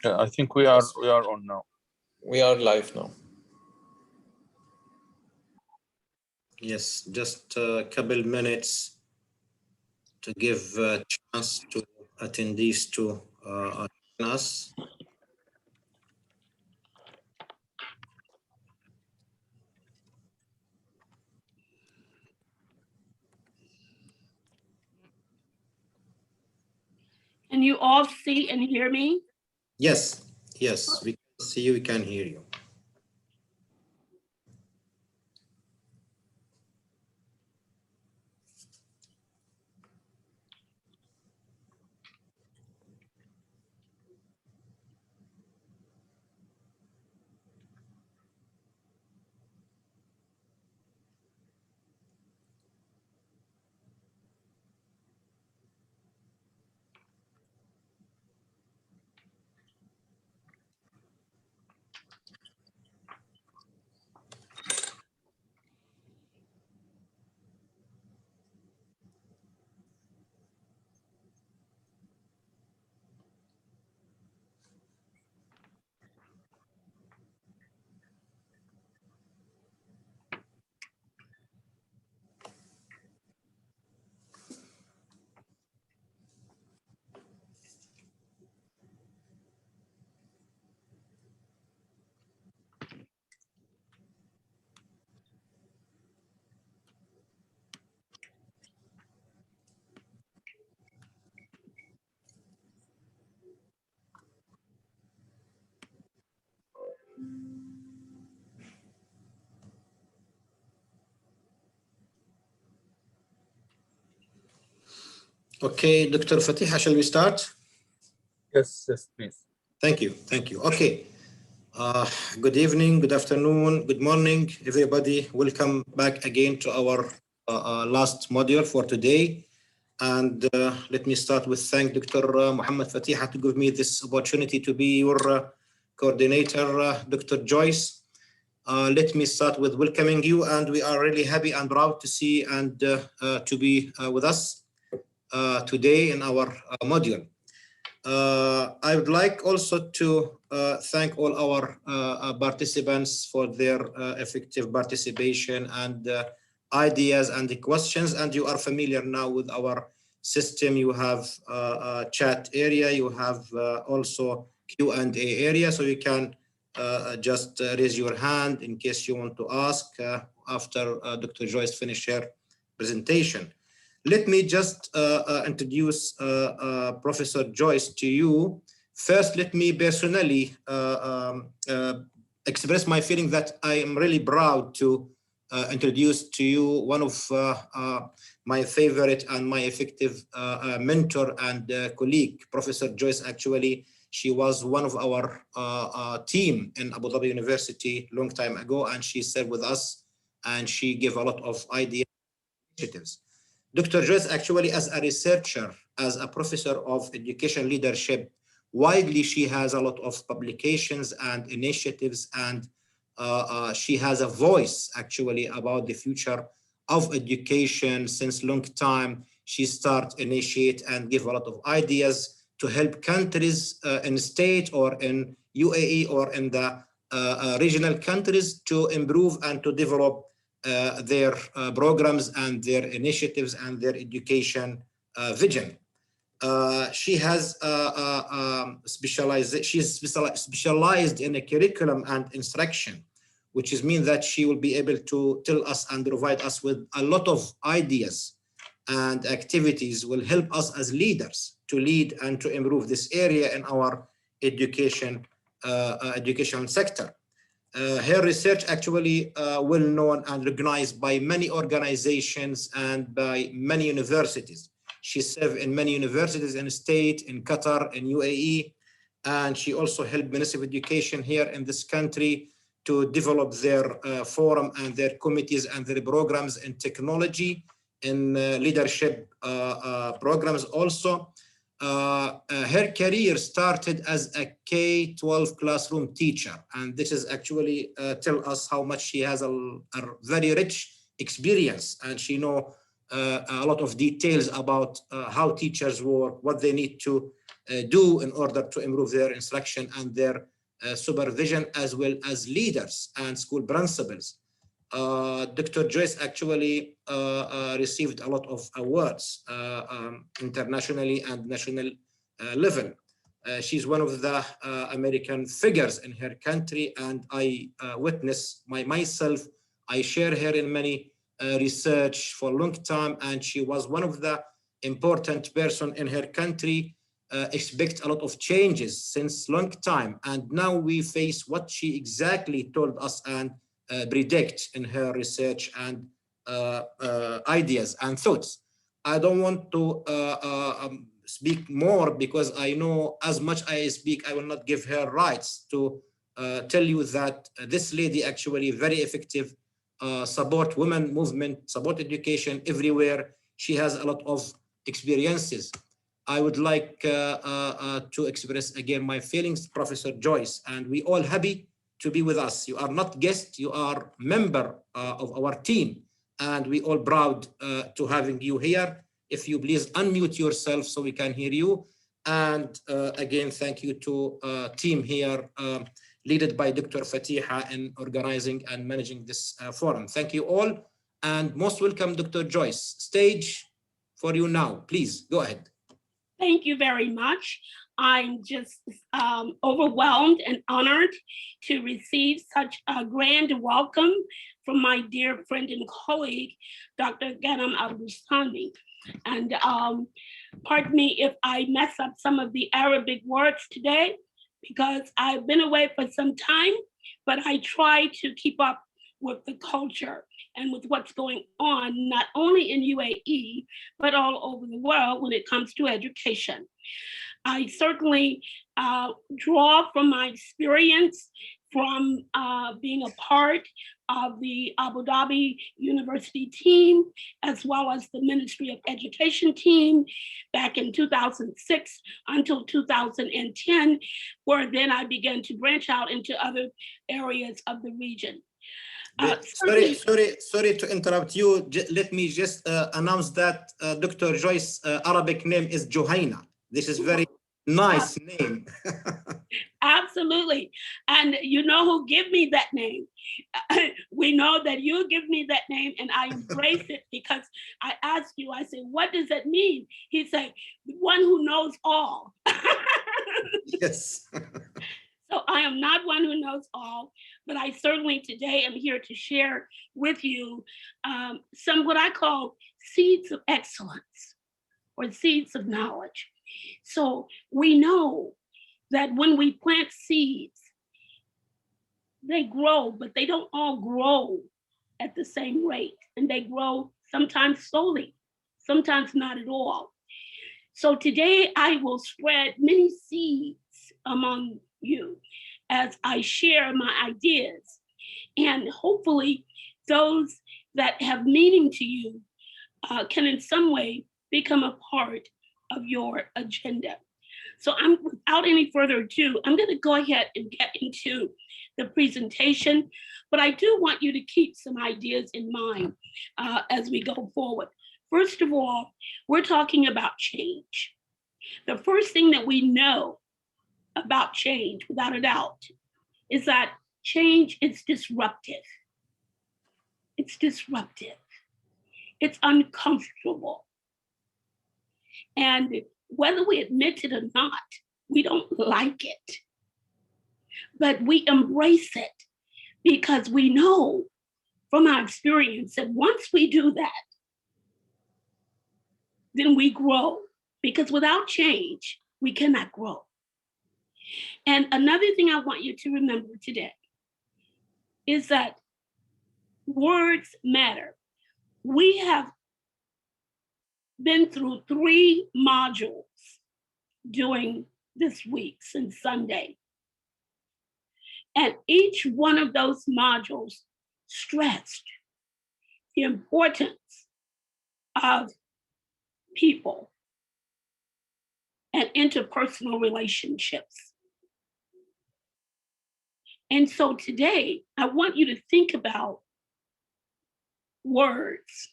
Yeah, I think we are on now. We are live now. Yes, just a couple minutes to give a chance to attendees to join us. Can you all see and hear me? Yes, yes, we can see you, we can hear you. Okay, Dr. Fatiha, shall we start? Yes, yes, please. Thank you, thank you. Okay. Good evening, good afternoon, good morning, everybody. Welcome back again to our last module for today. And let me start with thank Dr. Muhammad Fatiha to give me this opportunity to be your coordinator, Dr. Joyce. Let me start with welcoming you, and we are really happy and proud to see and to be with us today in our module. I would like also to thank all our participants for their effective participation and ideas and the questions. And you are familiar now with our system. You have a chat area, you have also Q&A area, so you can just raise your hand in case you want to ask after Dr. Joyce finish her presentation. Let me just introduce Professor Joyce to you. First, let me personally express my feeling that I am really proud to introduce to you one of my favorite and my effective mentor and colleague, Professor Joyce. Actually, she was one of our team in Abu Dhabi University long time ago, and she served with us, and she gave a lot of ideas and initiatives. Dr. Joyce, actually, as a researcher, as a professor of education leadership, widely she has a lot of publications and initiatives, and she has a voice actually about the future of education since long time. She start, initiate, and give a lot of ideas to help countries in state or in UAE or in the regional countries to improve and to develop their programs and their initiatives and their education vision. She has specialized in a curriculum and instruction, which means that she will be able to tell us and provide us with a lot of ideas and activities will help us as leaders to lead and to improve this area in our education sector. Her research actually well known and recognized by many organizations and by many universities. She served in many universities in the state, in Qatar, in UAE, and she also helped Ministry of Education here in this country to develop their forum and their committees and their programs in technology, in leadership programs also. Her career started as a K-12 classroom teacher, and this is actually tell us how much she has a very rich experience, and she know a lot of details about how teachers work, what they need to do in order to improve their instruction and their supervision, as well as leaders and school principals. Dr. Joyce actually received a lot of awards internationally and national level. She's one of the American figures in her country, and I witness myself. I share her in many research for a long time, and she was one of the important person in her country. Expect a lot of changes since long time, and now we face what she exactly told us and predict in her research and ideas and thoughts. I don't want to speak more because I know as much I speak, I will not give her rights to tell you that this lady actually very effective, support women movement, support education everywhere. She has a lot of experiences. I would like to express again my feelings, Professor Joyce, and we all happy to be with us. You are not guest, you are member of our team, and we all proud to having you here. If you please unmute yourself so we can hear you. And again, thank you to team here, led by Dr. Fatiha in organizing and managing this forum. Thank you all, and most welcome, Dr. Joyce. Stage for you now, please go ahead. Thank you very much. I'm just overwhelmed and honored to receive such a grand welcome from my dear friend and colleague, Dr. Ghanem Al-Bustani. And pardon me if I mess up some of the Arabic words today, because I've been away for some time, but I try to keep up with the culture and with what's going on, not only in UAE, but all over the world when it comes to education. I certainly draw from my experience from being a part of the Abu Dhabi University team, as well as the Ministry of Education team back in 2006 until 2010, where then I began to branch out into other areas of the region. Sorry to interrupt you. Let me just announce that Dr. Joyce's Arabic name is Johaina. This is very nice name. Absolutely. And you know who gave me that name? We know that you give me that name, and I embrace it because I asked you, I said, what does that mean? He said, one who knows all. Yes. So I am not one who knows all, but I certainly today am here to share with you some what I call seeds of excellence or seeds of knowledge. So we know that when we plant seeds, they grow, but they don't all grow at the same rate. And they grow sometimes slowly, sometimes not at all. So today I will spread many seeds among you as I share my ideas. And hopefully those that have meaning to you can in some way become a part of your agenda. So without any further ado, I'm going to go ahead and get into the presentation, but I do want you to keep some ideas in mind as we go forward. First of all, we're talking about change. The first thing that we know about change, without a doubt, is that change is disruptive. It's disruptive. It's uncomfortable. And whether we admit it or not, we don't like it. But we embrace it because we know from our experience that once we do that, then we grow. Because without change, we cannot grow. And another thing I want you to remember today is that words matter. We have been through 3 modules during this week since Sunday. And each one of those modules stressed the importance of people and interpersonal relationships. And so today, I want you to think about words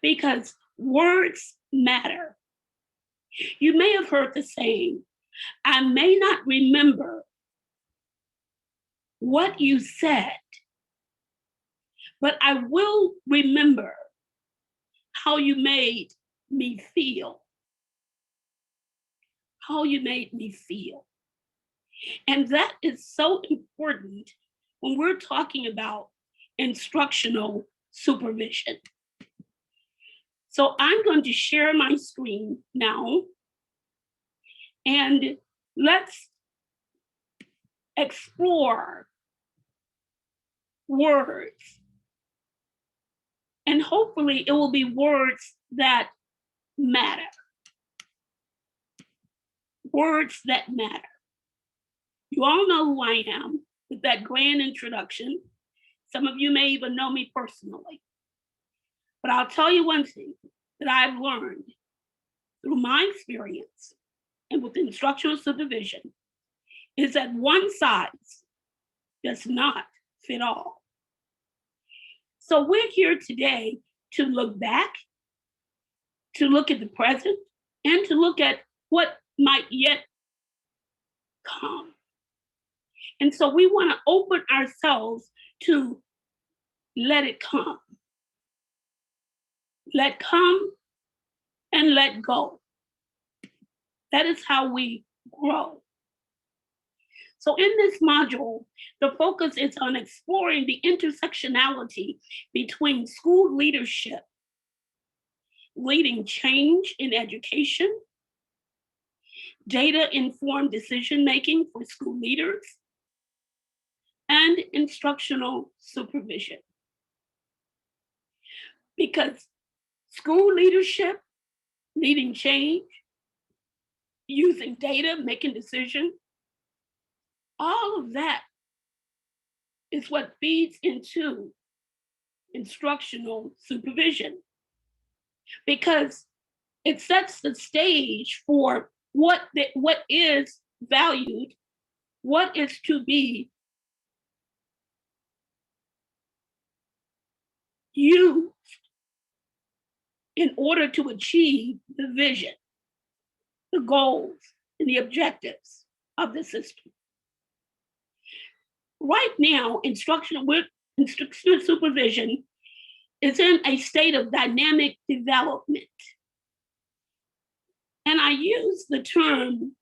because words matter. You may have heard the saying, I may not remember what you said, but I will remember how you made me feel. How you made me feel. And that is so important when we're talking about instructional supervision. So I'm going to share my screen now, and let's explore words. And hopefully it will be words that matter. Words that matter. You all know who I am with that grand introduction. Some of you may even know me personally. But I'll tell you one thing that I've learned through my experience and with instructional supervision is that one size does not fit all. So we're here today to look back, to look at the present, and to look at what might yet come. And so we want to open ourselves to let it come. Let come and let go. That is how we grow. So in this module, the focus is on exploring the intersectionality between school leadership, leading change in education, data-informed decision-making for school leaders, and instructional supervision. Because school leadership, leading change, using data, making decisions, all of that is what feeds into instructional supervision, because it sets the stage for what is valued, what is to be used in order to achieve the vision, the goals, and the objectives of the system. Right now, instructional supervision is in a state of dynamic development. And I use the term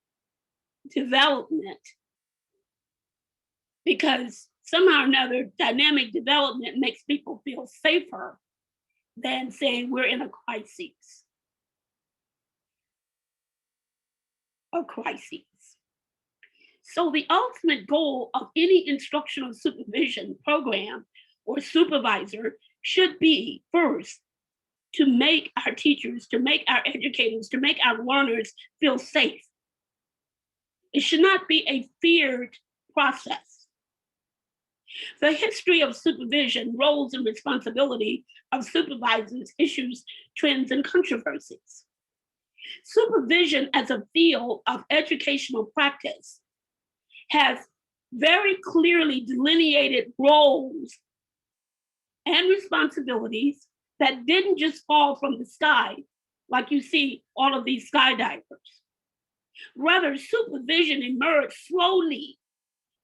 development because somehow or another, dynamic development makes people feel safer than saying we're in a crisis. A crisis. So the ultimate goal of any instructional supervision program or supervisor should be, first, to make our teachers, to make our educators, to make our learners feel safe. It should not be a feared process. The history of supervision, roles and responsibility of supervisors, issues, trends, and controversies. Supervision as a field of educational practice has very clearly delineated roles and responsibilities that didn't just fall from the sky, like you see all of these skydivers. Rather, supervision emerged slowly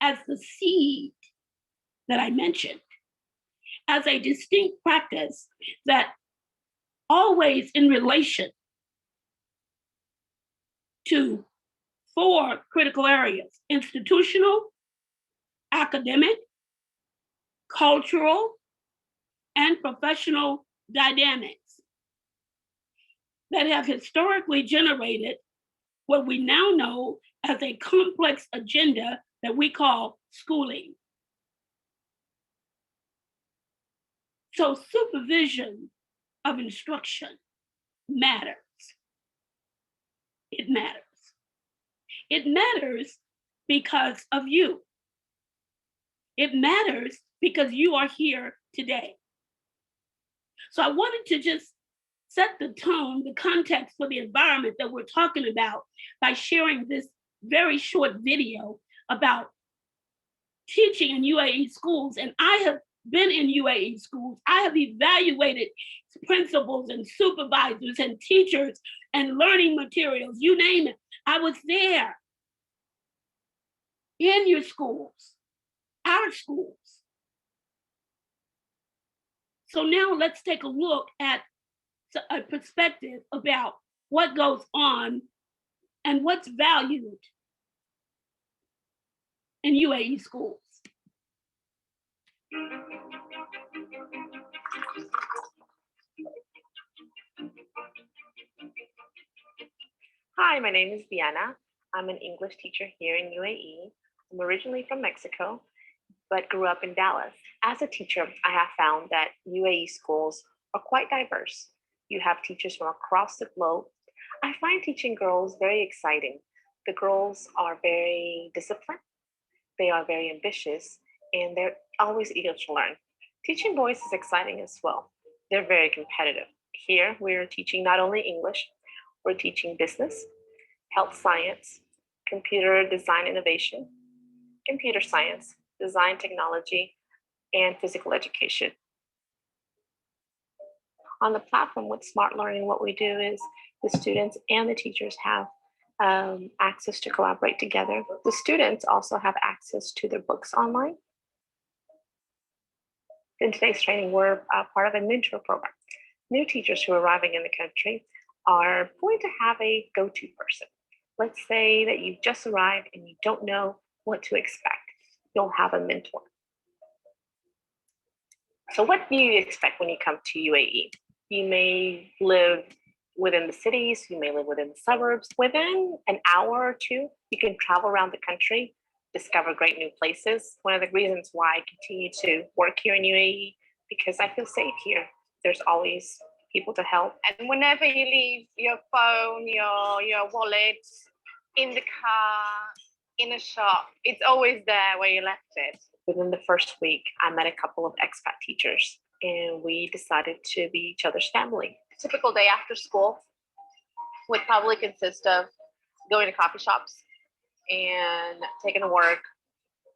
as the seed that I mentioned, as a distinct practice that always in relation to 4 critical areas: institutional, academic, cultural, and professional dynamics that have historically generated what we now know as a complex agenda that we call schooling. So supervision of instruction matters. It matters. It matters because of you. It matters because you are here today. So I wanted to just set the tone, the context for the environment that we're talking about by sharing this very short video about teaching in UAE schools. And I have been in UAE schools. I have evaluated principals and supervisors and teachers and learning materials, you name it. I was there in your schools, our schools. So now let's take a look at a perspective about what goes on and what's valued in UAE schools. Hi, my name is Diana. I'm an English teacher here in UAE. I'm originally from Mexico, but grew up in Dallas. As a teacher, I have found that UAE schools are quite diverse. You have teachers from across the globe. I find teaching girls very exciting. The girls are very disciplined, they are very ambitious, and they're always eager to learn. Teaching boys is exciting as well. They're very competitive. Here, we're teaching not only English, we're teaching business, health science, computer design innovation, computer science, design technology, and physical education. On the platform with Smart Learning, what we do is the students and the teachers have access to collaborate together. The students also have access to their books online. In today's training, we're part of a mentor program. New teachers who are arriving in the country are going to have a go-to person. Let's say that you've just arrived and you don't know what to expect. You'll have a mentor. So what do you expect when you come to UAE? You may live within the cities, you may live within the suburbs. Within an hour or two, you can travel around the country, discover great new places. One of the reasons why I continue to work here in UAE, because I feel safe here. There's always people to help. And whenever you leave your phone, your wallet in the car, in a shop, it's always there where you left it. Within the first week, I met a couple of expat teachers and we decided to be each other's family. A typical day after school would probably consist of going to coffee shops and taking to work,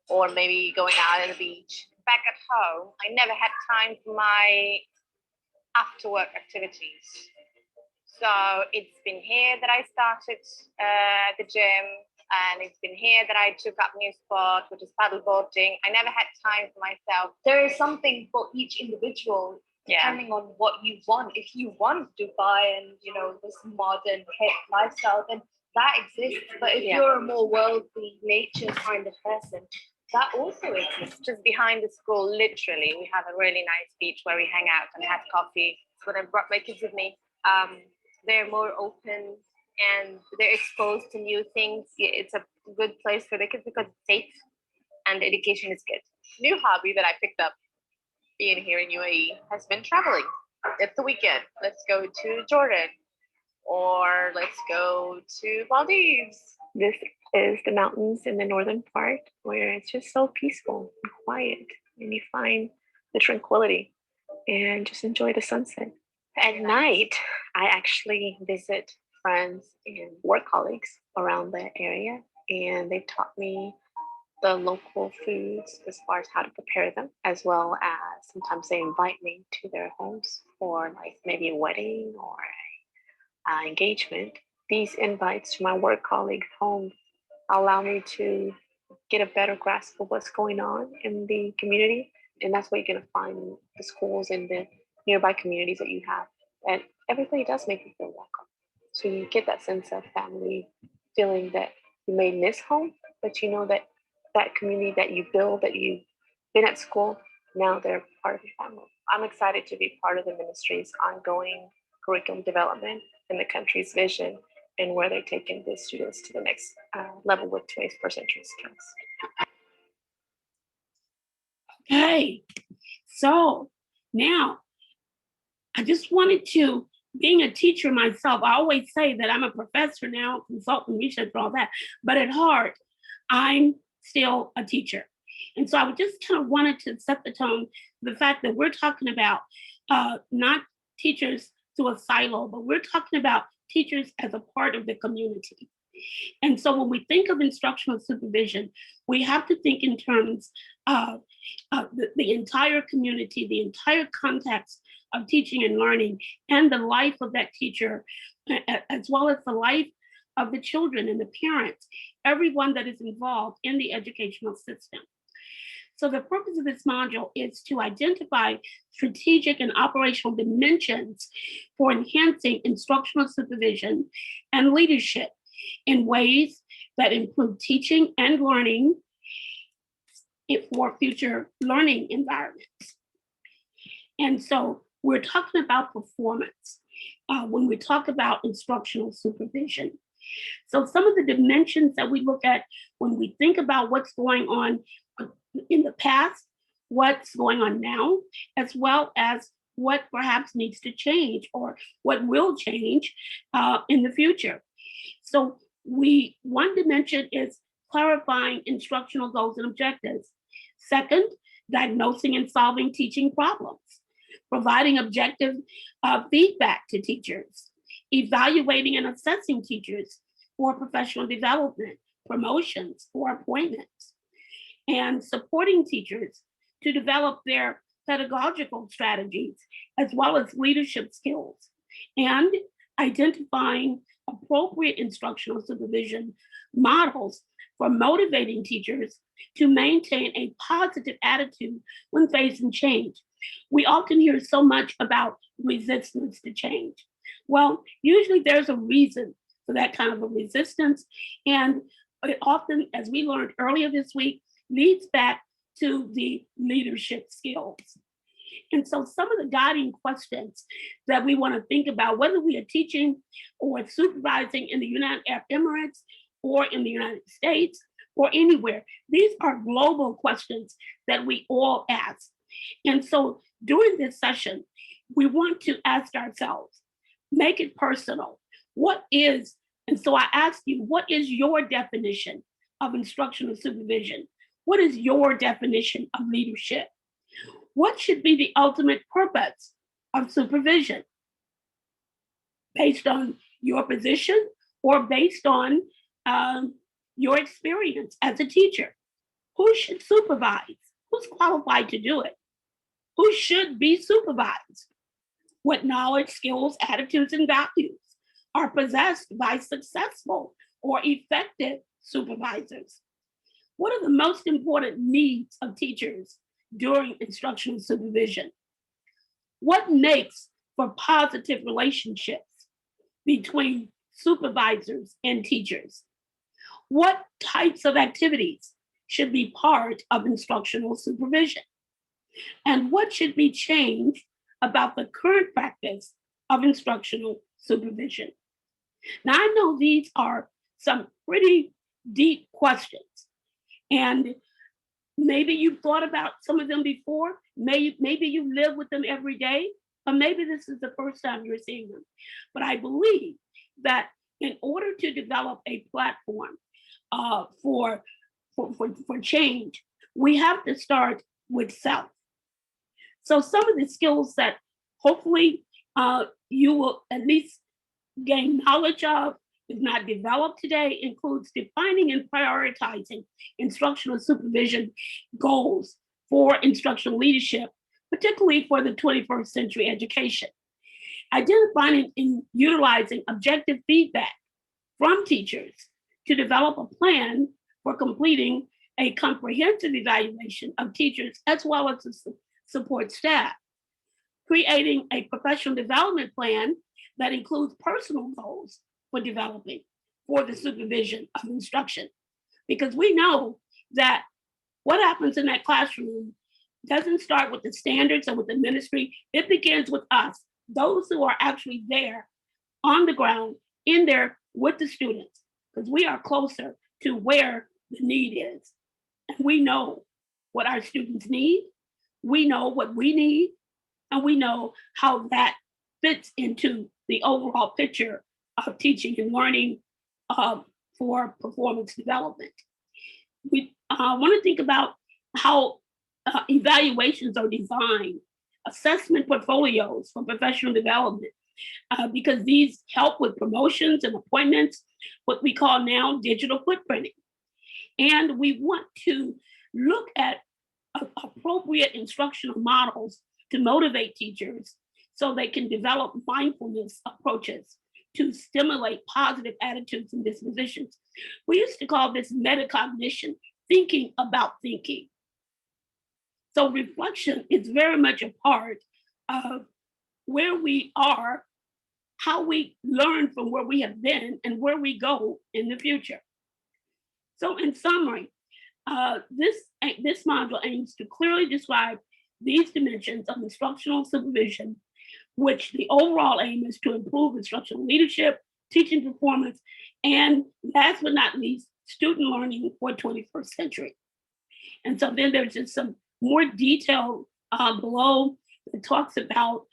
or maybe going out at the beach. Back at home, I never had time for my after work activities. So it's been here that I started the gym, and it's been here that I took up new sport, which is paddleboarding. I never had time for myself. There is something for each individual, depending on what you want. If you want Dubai and this modern hip lifestyle, then that exists. But if you're a more worldly nature kind of person, that also exists. Just behind the school, literally, we have a really nice beach where we hang out and have coffee. When I brought my kids with me, they're more open and they're exposed to new things. It's a good place for the kids because it's safe and the education is good. New hobby that I picked up being here in UAE has been traveling. It's the weekend. Let's go to Jordan, or let's go to Maldives. This is the mountains in the northern part where it's just so peaceful and quiet, and you find the tranquility and just enjoy the sunset. At night, I actually visit friends and work colleagues around the area, and they taught me the local foods as far as how to prepare them, as well as sometimes they invite me to their homes for like maybe a wedding or an engagement. These invites to my work colleagues' home allow me to get a better grasp of what's going on in the community. And that's what you're going to find in the schools and the nearby communities that you have. And everybody does make you feel welcome. So you get that sense of family feeling that you may miss home, but you know that that community that you build, that you've been at school, now they're part of your family. I'm excited to be part of the ministry's ongoing curriculum development and the country's vision and where they're taking the students to the next level with 21st century skills. Okay, so now I just wanted to, being a teacher myself, I always say that I'm a professor now, consultant, research, all that, but at heart, I'm still a teacher. And so I just kind of wanted to set the tone, the fact that we're talking about not teachers through a silo, but we're talking about teachers as a part of the community. And so when we think of instructional supervision, we have to think in terms the entire community, the entire context of teaching and learning, and the life of that teacher, as well as the life of the children and the parents, everyone that is involved in the educational system. So the purpose of this module is to identify strategic and operational dimensions for enhancing instructional supervision and leadership in ways that improve teaching and learning for future learning environments. And so we're talking about performance when we talk about instructional supervision. So some of the dimensions that we look at when we think about what's going on in the past, what's going on now, as well as what perhaps needs to change or what will change in the future. So one dimension is clarifying instructional goals and objectives. Second, diagnosing and solving teaching problems, providing objective feedback to teachers, evaluating and assessing teachers for professional development, promotions, or appointments, and supporting teachers to develop their pedagogical strategies as well as leadership skills, and identifying appropriate instructional supervision models for motivating teachers to maintain a positive attitude when facing change. We often hear so much about resistance to change. Well, usually there's a reason for that kind of a resistance, and it often, as we learned earlier this week, leads back to the leadership skills. And so some of the guiding questions that we want to think about, whether we are teaching or supervising in the United Arab Emirates or in the United States or anywhere, these are global questions that we all ask. And so during this session, we want to ask ourselves, make it personal. And so I ask you, what is your definition of instructional supervision? What is your definition of leadership? What should be the ultimate purpose of supervision? Based on your position or based on your experience as a teacher? Who should supervise? Who's qualified to do it? Who should be supervised? What knowledge, skills, attitudes, and values are possessed by successful or effective supervisors? What are the most important needs of teachers during instructional supervision? What makes for positive relationships between supervisors and teachers? What types of activities should be part of instructional supervision? And what should be changed about the current practice of instructional supervision? Now, I know these are some pretty deep questions, and maybe you've thought about some of them before. Maybe you live with them every day, or maybe this is the first time you're seeing them. But I believe that in order to develop a platform for change, we have to start with self. So some of the skills that hopefully you will at least gain knowledge of, if not developed today, includes defining and prioritizing instructional supervision goals for instructional leadership, particularly for the 21st century education. Identifying and utilizing objective feedback from teachers to develop a plan for completing a comprehensive evaluation of teachers as well as the support staff. Creating a professional development plan that includes personal goals for developing for the supervision of instruction. Because we know that what happens in that classroom doesn't start with the standards or with the ministry. It begins with us, those who are actually there on the ground, in there with the students, because we are closer to where the need is. And we know what our students need, we know what we need, and we know how that fits into the overall picture of teaching and learning for performance development. We want to think about how evaluations are designed, assessment portfolios for professional development, because these help with promotions and appointments, what we call now digital footprinting. And we want to look at appropriate instructional models to motivate teachers so they can develop mindfulness approaches to stimulate positive attitudes and dispositions. We used to call this metacognition, thinking about thinking. So reflection is very much a part of where we are, how we learn from where we have been, and where we go in the future. So in summary, this module aims to clearly describe these dimensions of instructional supervision, which the overall aim is to improve instructional leadership, teaching performance, and last but not least, student learning for 21st century. And so then there's just some more detail below that talks about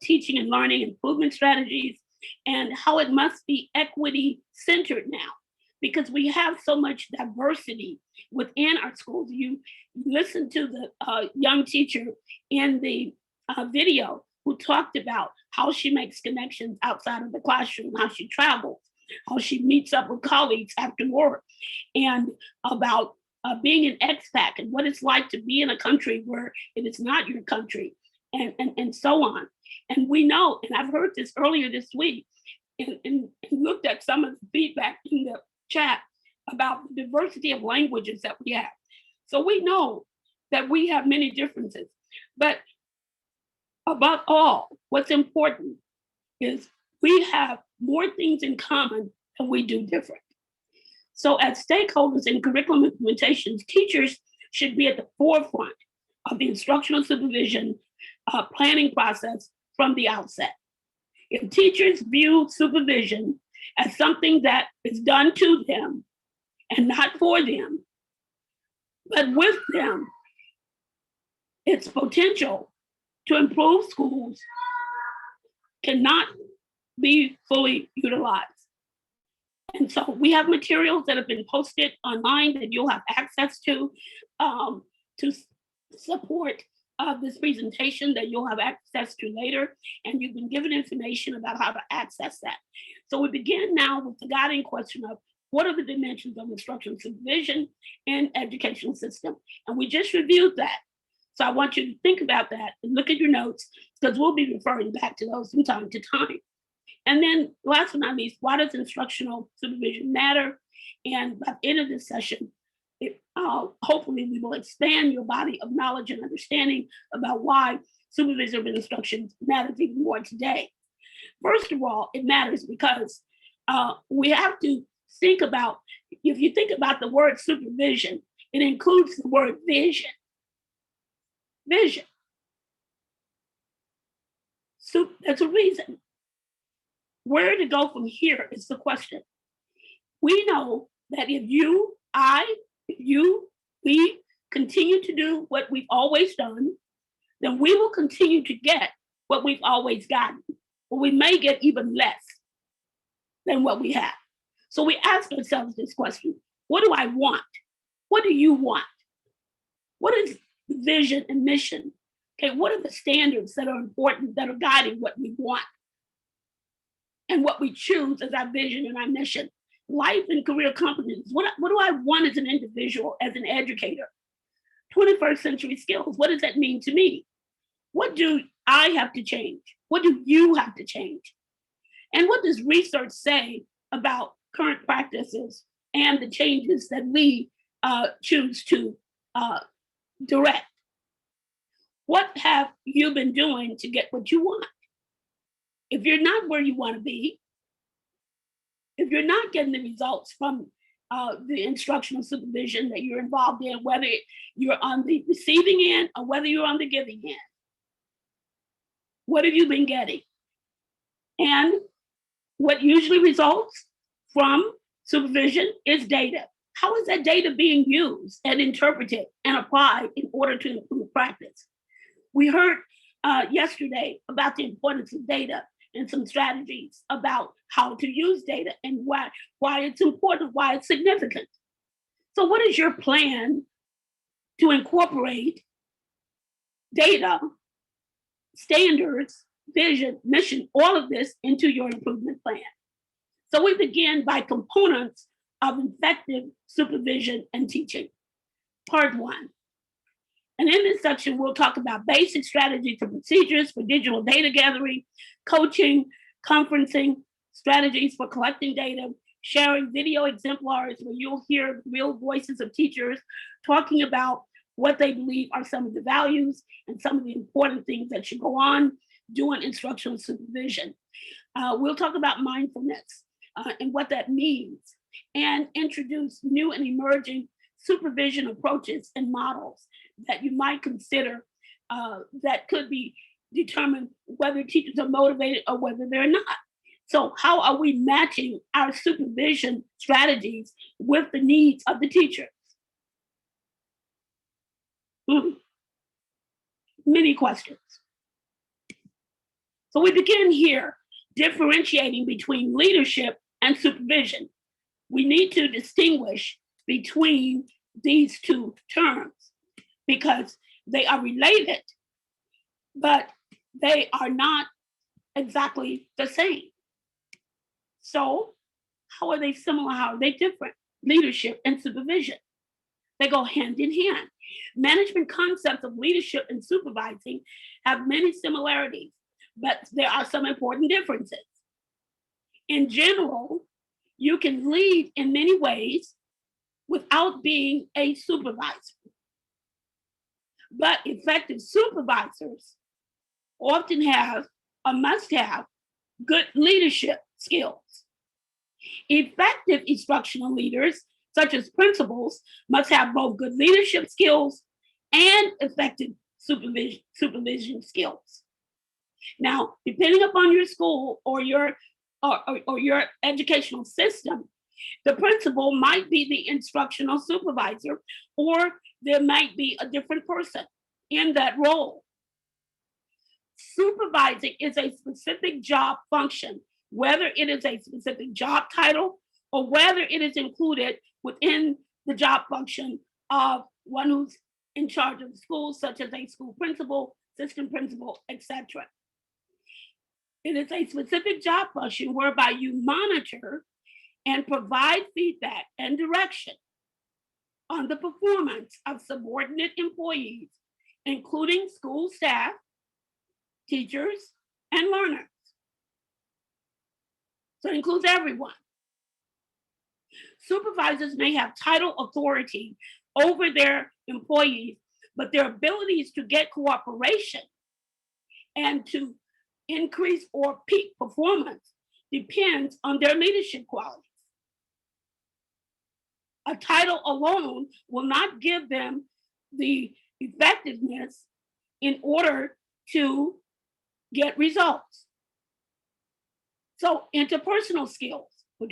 teaching and learning improvement strategies and how it must be equity centered now, because we have so much diversity within our schools. You listen to the young teacher in the video who talked about how she makes connections outside of the classroom, how she travels, how she meets up with colleagues after work, and about being an expat and what it's like to be in a country where it is not your country, and so on. And we know, and I've heard this earlier this week, and looked at some of the feedback in the chat about the diversity of languages that we have. So we know that we have many differences, but above all, what's important is we have more things in common than we do different. So as stakeholders in curriculum implementations, teachers should be at the forefront of the instructional supervision planning process from the outset. If teachers view supervision as something that is done to them and not for them, but with them, its potential to improve schools cannot be fully utilized. And so we have materials that have been posted online that you'll have access to support this presentation that you'll have access to later. And you've been given information about how to access that. So we begin now with the guiding question of what are the dimensions of instructional supervision in educational system? And we just reviewed that. So I want you to think about that and look at your notes, because we'll be referring back to those from time to time. And then last but not least, why does instructional supervision matter? And by the end of this session, hopefully we will expand your body of knowledge and understanding about why supervision of instruction matters even more today. First of all, it matters because we have to think about, if you think about the word supervision, it includes the word vision. Vision. So that's a reason. Where to go from here is the question. We know that if we continue to do what we've always done, then we will continue to get what we've always gotten, or we may get even less than what we have. So we ask ourselves this question: what do I want? What do you want? What is vision and mission? Okay, what are the standards that are important, that are guiding what we want and what we choose as our vision and our mission? Life and career competence. What do I want as an individual, as an educator? 21st century skills. What does that mean to me? What do I have to change? What do you have to change? And what does research say about current practices and the changes that we choose to direct? What have you been doing to get what you want? If you're not where you want to be, if you're not getting the results from the instructional supervision that you're involved in, whether you're on the receiving end or whether you're on the giving end, what have you been getting? And what usually results from supervision is data. How is that data being used and interpreted and applied in order to improve practice? We heard yesterday about the importance of data and some strategies about how to use data and why it's important, why it's significant. So what is your plan to incorporate data, standards, vision, mission, all of this into your improvement plan? So we begin by components of effective supervision and teaching. Part one. And in this section, we'll talk about basic strategies and procedures for digital data gathering, coaching, conferencing, strategies for collecting data, sharing video exemplars where you'll hear real voices of teachers talking about what they believe are some of the values and some of the important things that should go on during instructional supervision. We'll talk about mindfulness and what that means, and introduce new and emerging supervision approaches and models that you might consider that could be determined whether teachers are motivated or whether they're not. So how are we matching our supervision strategies with the needs of the teacher? Many questions. So we begin here, differentiating between leadership and supervision. We need to distinguish between these two terms because they are related, but they are not exactly the same. So how are they similar? How are they different? Leadership and supervision. They go hand in hand. Management concepts of leadership and supervising have many similarities, but there are some important differences. In general, you can lead in many ways without being a supervisor. But effective supervisors often have or must have good leadership skills. Effective instructional leaders, such as principals, must have both good leadership skills and effective supervision skills. Now, depending upon your school or your educational system, the principal might be the instructional supervisor, or there might be a different person in that role. Supervising is a specific job function, whether it is a specific job title or whether it is included within the job function of one who's in charge of the school, such as a school principal, assistant principal, etc. It is a specific job function whereby you monitor and provide feedback and direction on the performance of subordinate employees, including school staff, teachers, and learners. So it includes everyone. Supervisors may have title authority over their employees, but their abilities to get cooperation and to increase or peak performance depends on their leadership qualities. A title alone will not give them the effectiveness in order to get results. So interpersonal skills, which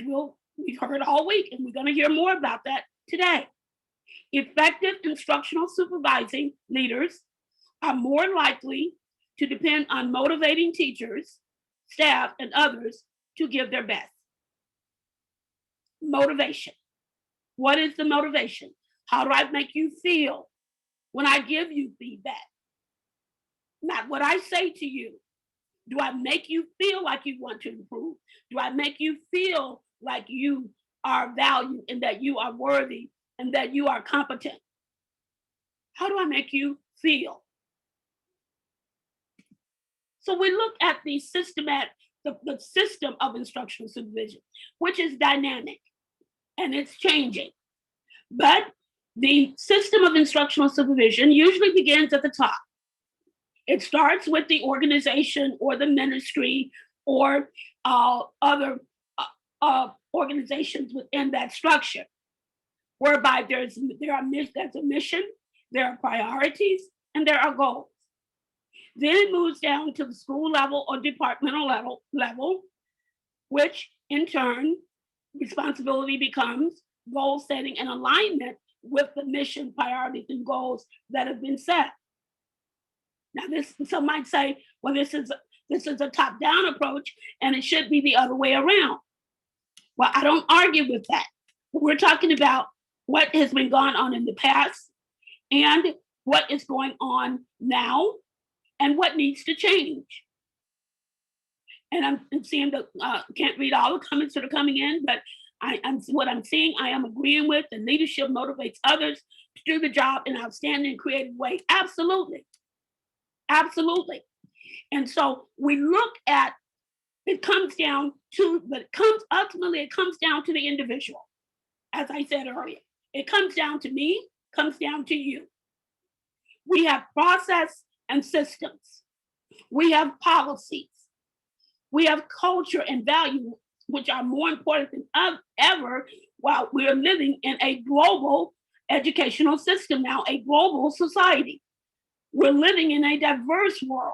we've heard all week, and we're going to hear more about that today. Effective instructional supervising leaders are more likely to depend on motivating teachers, staff, and others to give their best. Motivation. What is the motivation? How do I make you feel when I give you feedback? Not what I say to you. Do I make you feel like you want to improve? Do I make you feel like you are valued and that you are worthy and that you are competent? How do I make you feel? So we look at the system of instructional supervision, which is dynamic and it's changing. But the system of instructional supervision usually begins at the top. It starts with the organization or the ministry or other organizations within that structure, whereby there's a mission, there are priorities, and there are goals. Then it moves down to the school level or departmental level, which in turn, responsibility becomes goal setting and alignment with the mission, priorities, and goals that have been set. Now, some might say, well, this is a top-down approach, and it should be the other way around. Well, I don't argue with that. We're talking about what has been going on in the past and what is going on now and what needs to change. And I'm seeing can't read all the comments that are coming in, but What I'm seeing, I am agreeing with, and leadership motivates others to do the job in an outstanding, creative way. Absolutely. Absolutely. And so we look at, it comes down to, but ultimately it comes down to the individual. As I said earlier, it comes down to me, comes down to you. We have process and systems. We have policies. We have culture and value, which are more important than ever while we're living in a global educational system now, a global society. We're living in a diverse world.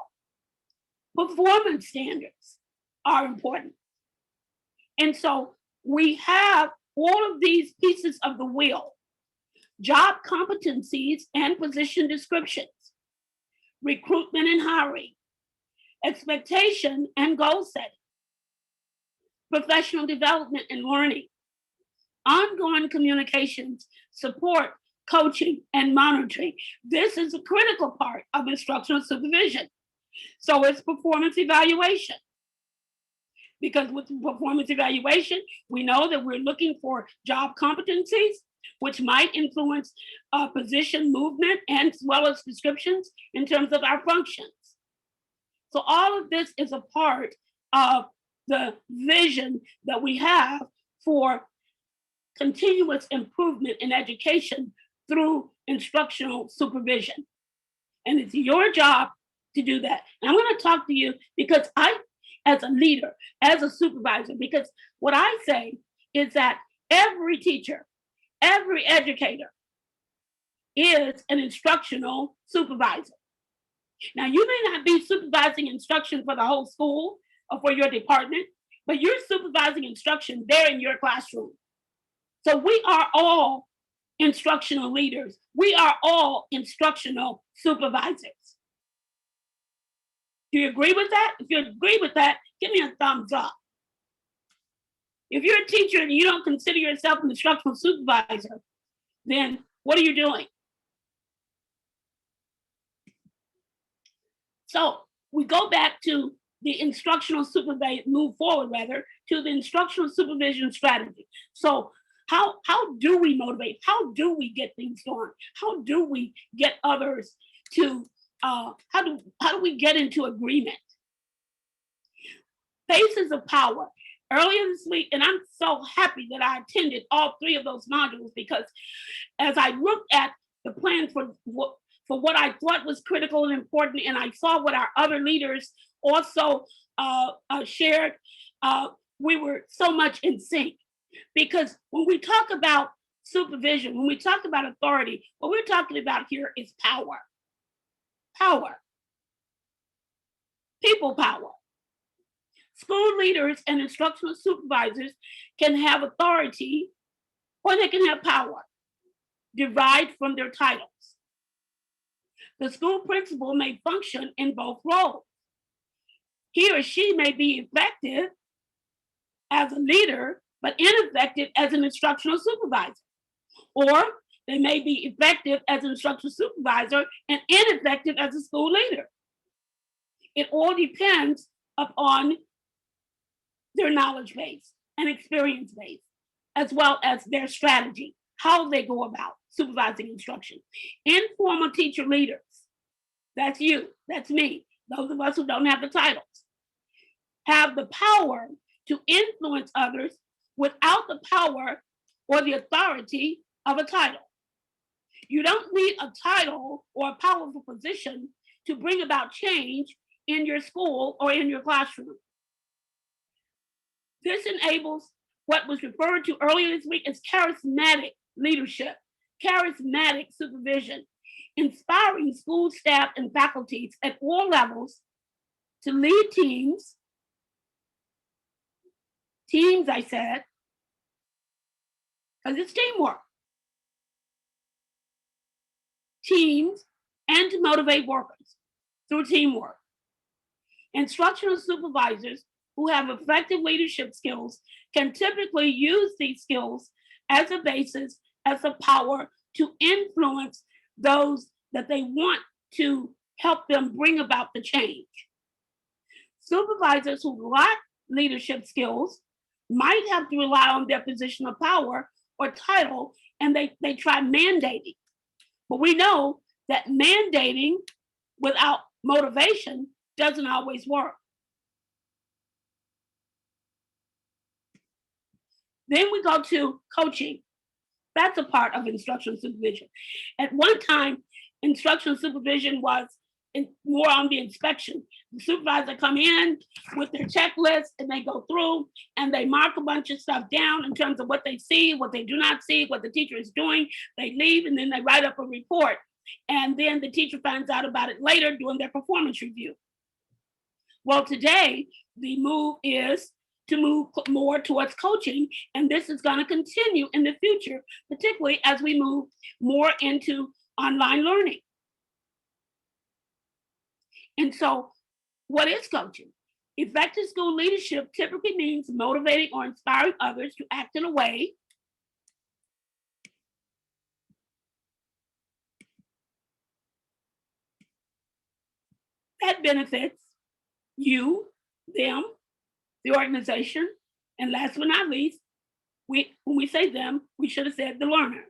Performance standards are important. And so we have all of these pieces of the wheel: job competencies and position descriptions, recruitment and hiring, expectation and goal setting, professional development and learning, ongoing communications, support, coaching, and monitoring. This is a critical part of instructional supervision. So it's performance evaluation. Because with performance evaluation, we know that we're looking for job competencies, which might influence position movement and as well as descriptions in terms of our functions. So all of this is a part of the vision that we have for continuous improvement in education through instructional supervision. And it's your job to do that. And I'm going to talk to you because as a leader, as a supervisor, because what I say is that every teacher, every educator is an instructional supervisor. Now, you may not be supervising instruction for the whole school or for your department, but you're supervising instruction there in your classroom. So we are all instructional leaders. We are all instructional supervisors. Do you agree with that? If you agree with that, give me a thumbs up. If you're a teacher and you don't consider yourself an instructional supervisor, then what are you doing? So we go back to the instructional supervision, move forward rather, to the instructional supervision strategy. So how do we motivate? How do we get things going? How do we get others to, how do we get into agreement? Bases of power. Earlier this week, and I'm so happy that I attended all three of those modules, because as I looked at the plan for what I thought was critical and important, and I saw what our other leaders also shared, we were so much in sync. Because when we talk about supervision, when we talk about authority, what we're talking about here is power. Power. People power. School leaders and instructional supervisors can have authority or they can have power derived from their titles. The school principal may function in both roles. He or she may be effective as a leader, but ineffective as an instructional supervisor. Or they may be effective as an instructional supervisor and ineffective as a school leader. It all depends upon their knowledge base and experience base, as well as their strategy, how they go about supervising instruction. Informal teacher leaders, that's you, that's me, those of us who don't have the titles, have the power to influence others without the power or the authority of a title. You don't need a title or a powerful position to bring about change in your school or in your classroom. This enables what was referred to earlier this week as charismatic leadership, charismatic supervision, inspiring school staff and faculties at all levels to lead teams, I said, because it's teamwork, teams, and to motivate workers through teamwork. Instructional supervisors who have effective leadership skills can typically use these skills as a basis, as a power to influence those that they want to help them bring about the change. Supervisors who lack leadership skills might have to rely on their position of power or title, and they try mandating. But we know that mandating without motivation doesn't always work. Then we go to coaching. That's a part of instructional supervision. At one time, instructional supervision was more on the inspection. The supervisor come in with their checklist and they go through and they mark a bunch of stuff down in terms of what they see, what they do not see, what the teacher is doing. They leave and then they write up a report. And then the teacher finds out about it later during their performance review. Well, today, the move is to move more towards coaching, and this is going to continue in the future, particularly as we move more into online learning. And so, what is coaching? Effective school leadership typically means motivating or inspiring others to act in a way that benefits you, them, the organization, and last but not least, when we say them, we should have said the learners.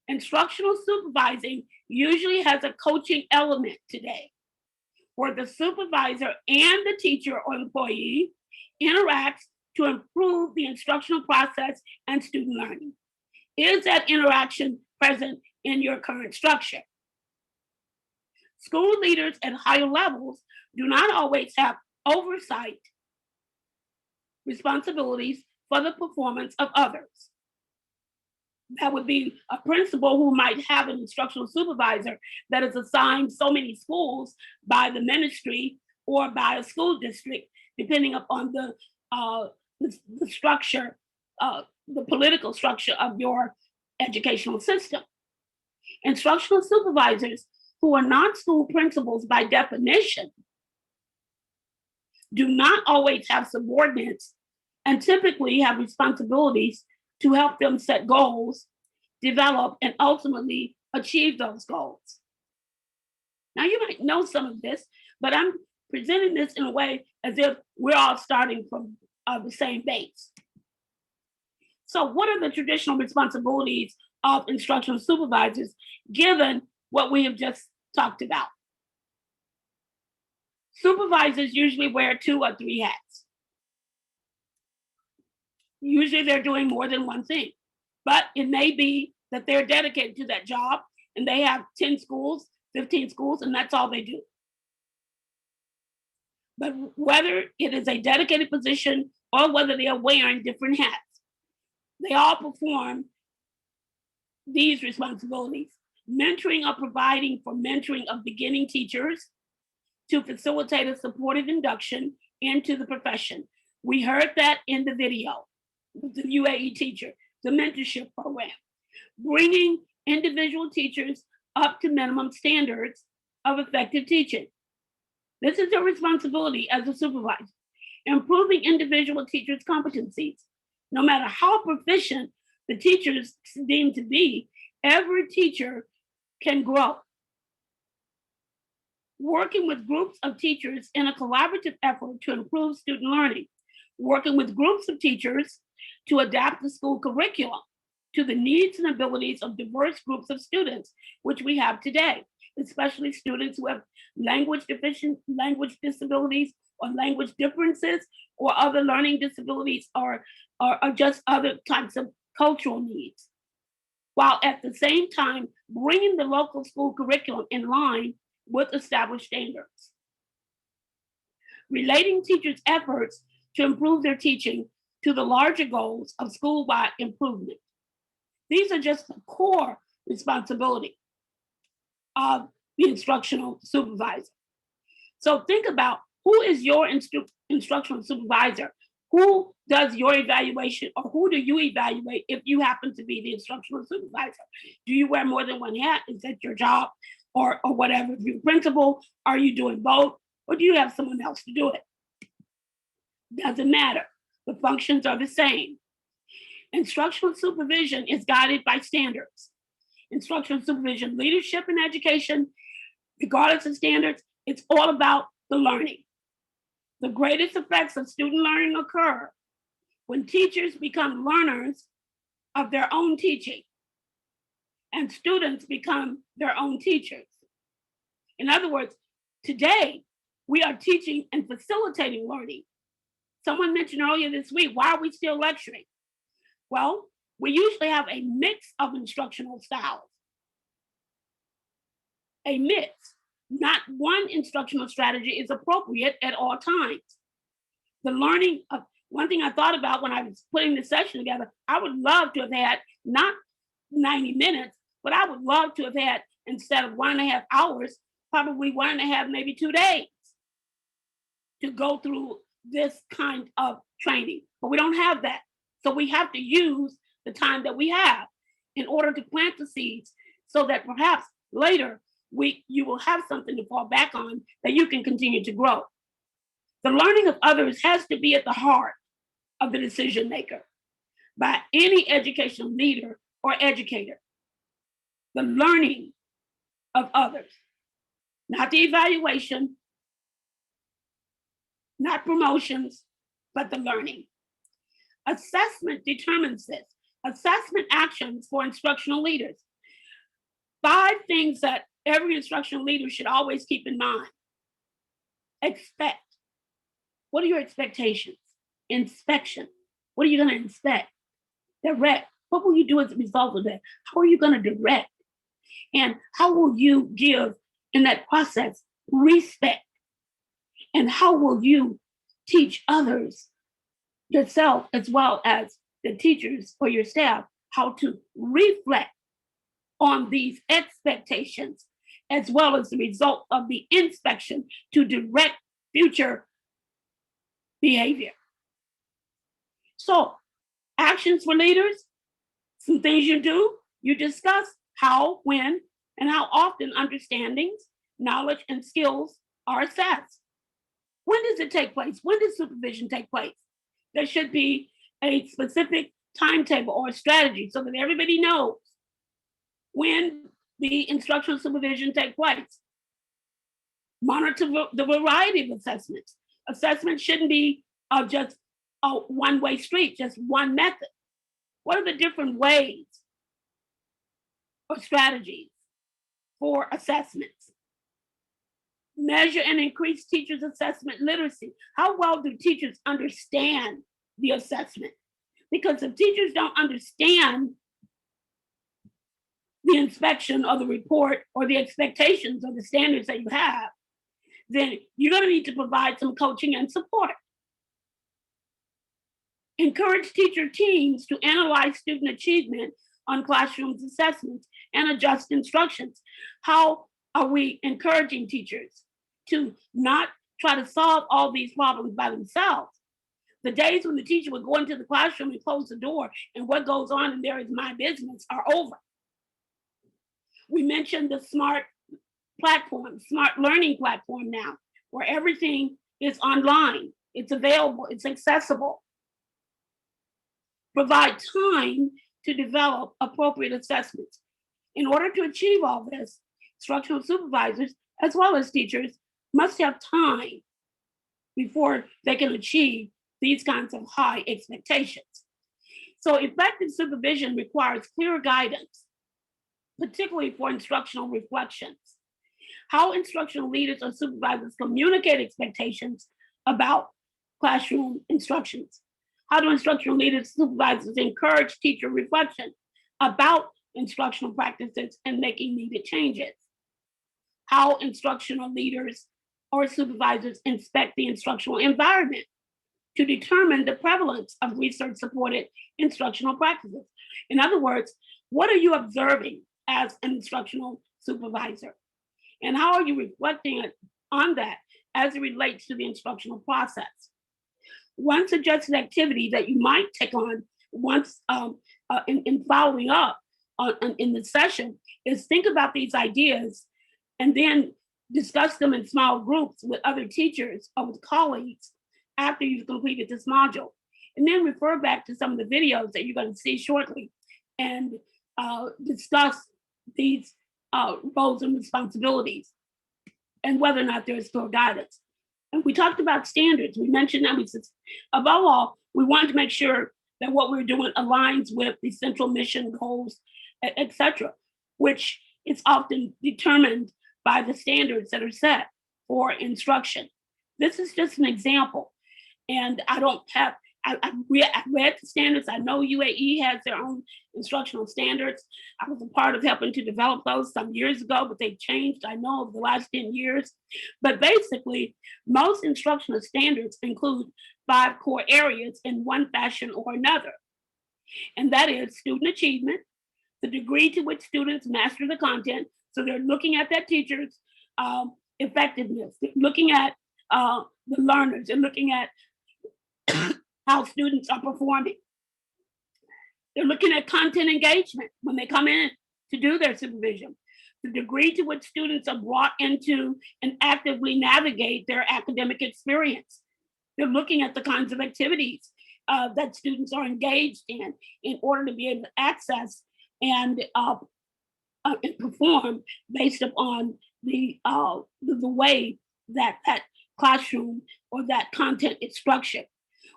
Instructional supervising usually has a coaching element today, where the supervisor and the teacher or employee interacts to improve the instructional process and student learning. Is that interaction present in your current structure? School leaders at higher levels do not always have oversight responsibilities for the performance of others. That would be a principal who might have an instructional supervisor that is assigned so many schools by the ministry or by a school district, depending upon the structure, the political structure of your educational system. Instructional supervisors who are not school principals by definition do not always have subordinates and typically have responsibilities to help them set goals, develop, and ultimately achieve those goals. Now, you might know some of this, but I'm presenting this in a way as if we're all starting from the same base. So what are the traditional responsibilities of instructional supervisors, given what we have just talked about? Supervisors usually wear 2 or 3 hats. Usually they're doing more than one thing, but it may be that they're dedicated to that job and they have 10 schools, 15 schools, and that's all they do. But whether it is a dedicated position or whether they are wearing different hats, they all perform these responsibilities: mentoring or providing for mentoring of beginning teachers to facilitate a supportive induction into the profession. We heard that in the video, the UAE teacher, the mentorship program, bringing individual teachers up to minimum standards of effective teaching. This is their responsibility as a supervisor. Improving individual teachers' competencies. No matter how proficient the teachers deem to be, every teacher can grow. Working with groups of teachers in a collaborative effort to improve student learning. Working with groups of teachers to adapt the school curriculum to the needs and abilities of diverse groups of students, which we have today, especially students who have language disabilities or language differences or other learning disabilities or just other types of cultural needs, while at the same time bringing the local school curriculum in line with established standards. Relating teachers' efforts to improve their teaching to the larger goals of school-wide improvement. These are just the core responsibility of the instructional supervisor. So think about, who is your instructional supervisor? Who does your evaluation, or who do you evaluate if you happen to be the instructional supervisor? Do you wear more than one hat? Is that your job? Or whatever? If you're principal, are you doing both? Or do you have someone else to do it? Doesn't matter. The functions are the same. Instructional supervision is guided by standards. Instructional supervision, leadership and education, regardless of standards, it's all about the learning. The greatest effects of student learning occur when teachers become learners of their own teaching and students become their own teachers. In other words, today we are teaching and facilitating learning. Someone mentioned earlier this week, why are we still lecturing? Well, we usually have a mix of instructional styles. A mix. Not one instructional strategy is appropriate at all times. The learning of, one thing I thought about when I was putting the session together, I would love to have had not 90 minutes, but I would love to have had, instead of 1.5 hours, probably 1.5, maybe 2 days to go through this kind of training. But we don't have that. So we have to use the time that we have in order to plant the seeds so that perhaps later you will have something to fall back on that you can continue to grow. The learning of others has to be at the heart of the decision maker by any educational leader or educator. The learning of others, not the evaluation, not promotions, but the learning. Assessment determines this. Assessment actions for instructional leaders. 5 things that every instructional leader should always keep in mind. Expect. What are your expectations? Inspection. What are you going to inspect? Direct. What will you do as a result of that? How are you going to direct? And how will you give in that process respect? And how will you teach others, yourself, as well as the teachers or your staff, how to reflect on these expectations, as well as the result of the inspection to direct future behavior? So, actions for leaders, some things you do, you discuss how, when, and how often understandings, knowledge, and skills are assessed. When does it take place? When does supervision take place? There should be a specific timetable or strategy so that everybody knows when the instructional supervision takes place. Monitor the variety of assessments. Assessment shouldn't be just a one-way street, just one method. What are the different ways or strategies for assessments? Measure and increase teachers' assessment literacy. How well do teachers understand the assessment? Because if teachers don't understand the inspection or the report or the expectations or the standards that you have, then you're going to need to provide some coaching and support. Encourage teacher teams to analyze student achievement on classrooms assessments and adjust instructions. How are we encouraging teachers to not try to solve all these problems by themselves? The days when the teacher would go into the classroom and close the door and what goes on in there is my business are over. We mentioned the smart platform, smart learning platform now, where everything is online, it's available, it's accessible. Provide time to develop appropriate assessments. In order to achieve all this, instructional supervisors, as well as teachers, must have time before they can achieve these kinds of high expectations. So effective supervision requires clear guidance, particularly for instructional reflections. How instructional leaders or supervisors communicate expectations about classroom instructions. How do instructional leaders, supervisors encourage teacher reflection about instructional practices and making needed changes? How instructional leaders or supervisors inspect the instructional environment to determine the prevalence of research-supported instructional practices. In other words, what are you observing as an instructional supervisor? And how are you reflecting on that as it relates to the instructional process? One suggested activity that you might take on once in following up in the session is think about these ideas and then discuss them in small groups with other teachers or with colleagues after you've completed this module. And then refer back to some of the videos that you're going to see shortly and discuss these roles and responsibilities and whether or not there is clear guidance. And we talked about standards. We mentioned that. We said, above all, we wanted to make sure that what we're doing aligns with the central mission goals, et cetera, which is often determined by the standards that are set for instruction. This is just an example. And I don't have, I read the standards. I know UAE has their own instructional standards. I was a part of helping to develop those some years ago, but they've changed, I know, over the last 10 years. But basically, most instructional standards include 5 core areas in one fashion or another. And that is student achievement, the degree to which students master the content. So they're looking at that teacher's effectiveness, they're looking at the learners, they're looking at how students are performing. They're looking at content engagement when they come in to do their supervision, the degree to which students are brought into and actively navigate their academic experience. They're looking at the kinds of activities that students are engaged in order to be able to access and perform based upon the way that that classroom or that content is structured.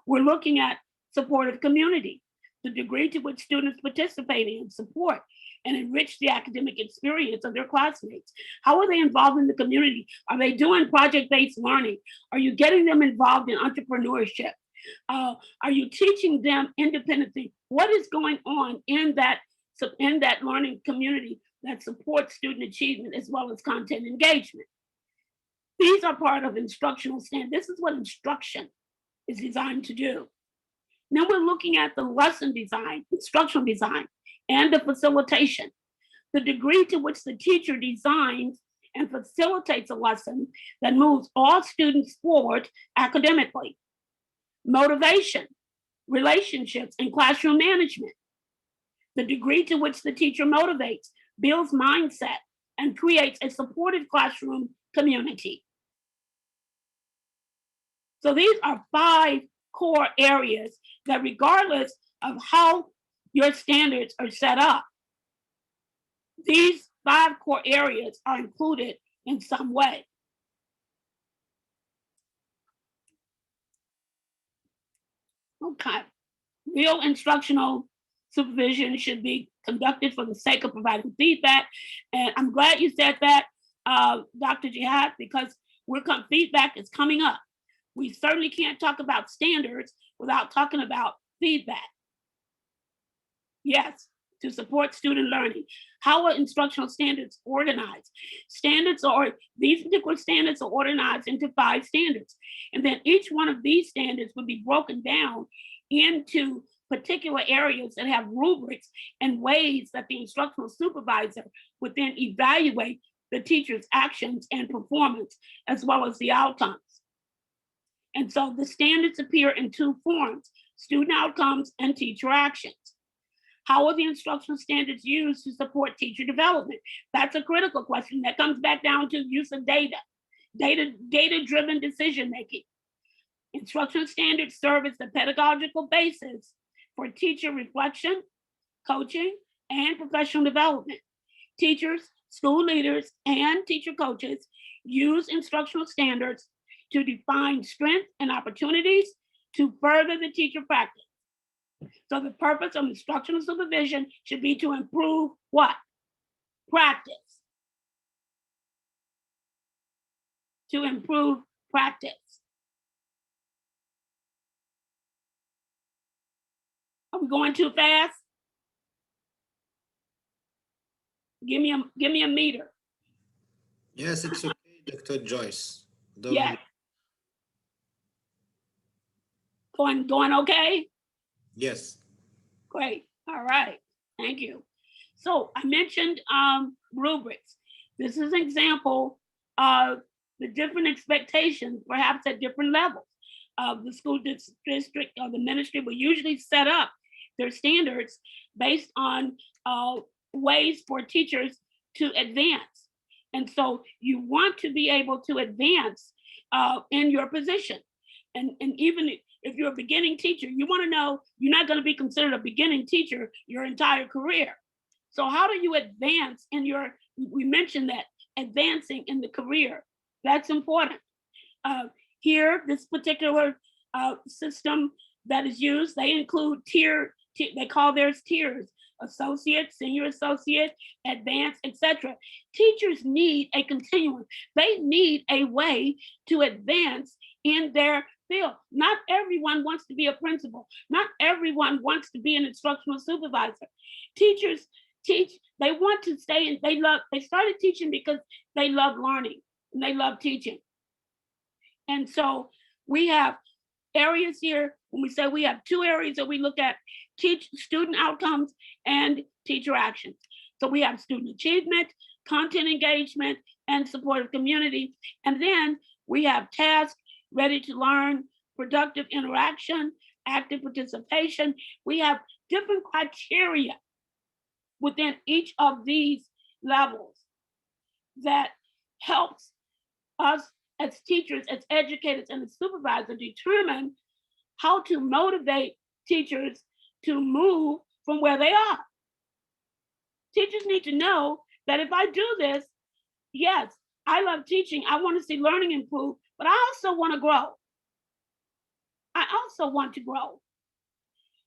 We're looking at supportive community, the degree to which students participate in, support, and enrich the academic experience of their classmates. How are they involved in the community? Are they doing project-based learning? Are you getting them involved in entrepreneurship? Are you teaching them independently? What is going on in that learning community that supports student achievement as well as content engagement? These are part of instructional standards. This is what instruction is designed to do. Now we're looking at the lesson design, instructional design, and the facilitation, the degree to which the teacher designs and facilitates a lesson that moves all students forward academically. Motivation, relationships, and classroom management, the degree to which the teacher motivates, builds mindset, and creates a supportive classroom community. So these are 5 core areas that, regardless of how your standards are set up, these 5 core areas are included in some way. Okay. Real instructional supervision should be conducted for the sake of providing feedback. And I'm glad you said that, Dr. Jihad, because feedback is coming up. We certainly can't talk about standards without talking about feedback. Yes, to support student learning. How are instructional standards organized? These particular standards are organized into 5 standards. And then each one of these standards would be broken down into particular areas that have rubrics and ways that the instructional supervisor would then evaluate the teacher's actions and performance, as well as the outcomes. And so the standards appear in 2 forms: student outcomes and teacher actions. How are the instructional standards used to support teacher development? That's a critical question. That comes back down to use of data-driven decision-making. Instructional standards serve as the pedagogical basis for teacher reflection, coaching, and professional development. Teachers, school leaders, and teacher coaches use instructional standards to define strengths and opportunities to further the teacher practice. So the purpose of instructional supervision should be to improve what? Practice. To improve practice. Are we going too fast? Give me a meter. Yes, it's okay, Dr. Joyce. Yes. Going okay? Yes. Great. All right. Thank you. So I mentioned rubrics. This is an example of the different expectations, perhaps at different levels. The school district or the ministry will usually set up their standards based on ways for teachers to advance. And so you want to be able to advance in your position. And even if you're a beginning teacher, you want to know you're not going to be considered a beginning teacher your entire career. So how do you advance in we mentioned that advancing in the career, that's important. Here, this particular system that is used, they include they call theirs tiers: associate, senior associate, advanced, etc. Teachers need a continuum. They need a way to advance in their field. Not everyone wants to be a principal. Not everyone wants to be an instructional supervisor. Teachers teach, they want to stay and they started teaching because they love learning and they love teaching. And so we have areas here, when we say we have two areas that we look at: student outcomes and teacher actions. So we have student achievement, content engagement, and supportive community. And then we have task, ready to learn, productive interaction, active participation. We have different criteria within each of these levels that helps us as teachers, as educators, and as supervisors determine how to motivate teachers to move from where they are. Teachers need to know that if I do this, yes, I love teaching, I want to see learning improve, but I also want to grow. I also want to grow.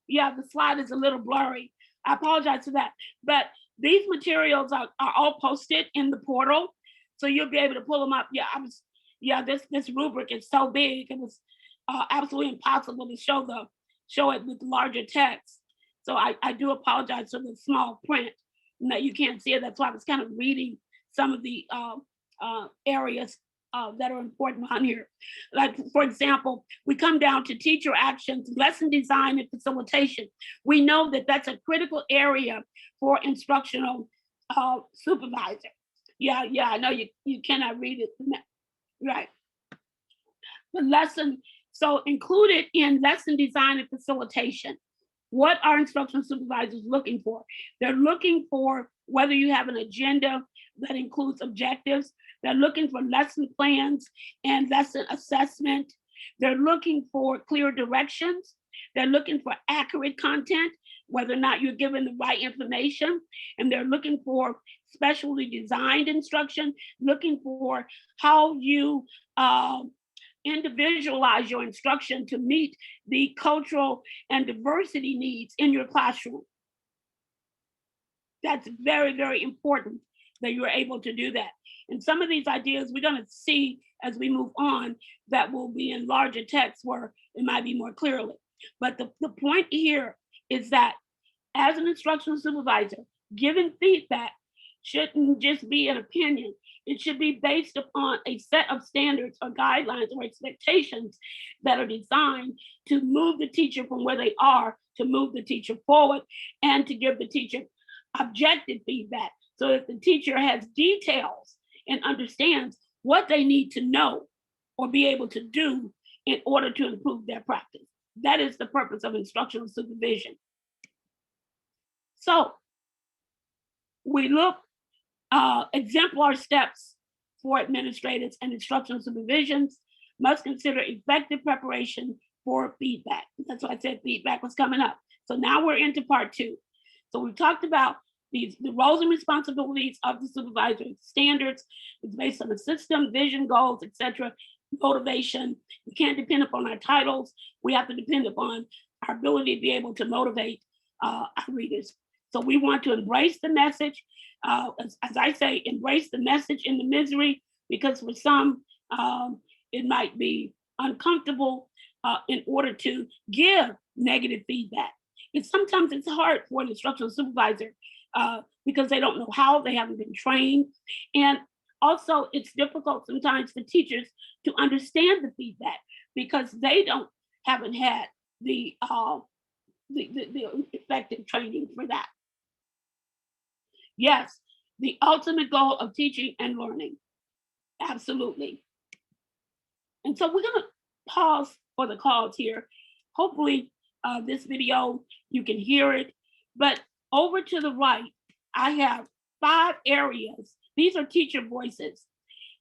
Yeah, the slide is a little blurry. I apologize for that. But these materials are all posted in the portal, so you'll be able to pull them up. This rubric is so big, and it's absolutely impossible to show it with larger text. So I do apologize for the small print and that you can't see it. That's why I was kind of reading some of the areas that are important on here. Like, for example, we come down to teacher actions, lesson design, and facilitation. We know that that's a critical area for instructional supervisor. Yeah, I know you cannot read it. Right. The lesson, so included in lesson design and facilitation, what are instructional supervisors looking for? They're looking for whether you have an agenda that includes objectives. They're looking for lesson plans and lesson assessment. They're looking for clear directions. They're looking for accurate content, whether or not you're given the right information. And they're looking for specially designed instruction, looking for how you individualize your instruction to meet the cultural and diversity needs in your classroom. That's very, very important that you're able to do that. And some of these ideas we're going to see as we move on that will be in larger text where it might be more clearly. But the point here is that as an instructional supervisor, giving feedback shouldn't just be an opinion. It should be based upon a set of standards or guidelines or expectations that are designed to move the teacher from where they are, to move the teacher forward, and to give the teacher objective feedback so that the teacher has details and understands what they need to know or be able to do in order to improve their practice. That is the purpose of instructional supervision. So we look exemplar steps for administrators and instructional supervisions must consider effective preparation for feedback. That's why I said feedback was coming up. So now we're into part 2. So we've talked about the roles and responsibilities of the supervisor, standards. It's based on the system, vision, goals, etc. Motivation. We can't depend upon our titles. We have to depend upon our ability to be able to motivate our readers. So we want to embrace the message. As I say, embrace the message in the misery, because for some, it might be uncomfortable in order to give negative feedback. And sometimes it's hard for an instructional supervisor because they don't know how, they haven't been trained. And also it's difficult sometimes for teachers to understand the feedback because they haven't had the effective training for that. Yes, the ultimate goal of teaching and learning. Absolutely. And so we're going to pause for the calls here. Hopefully this video, you can hear it. But over to the right, I have 5 areas. These are teacher voices.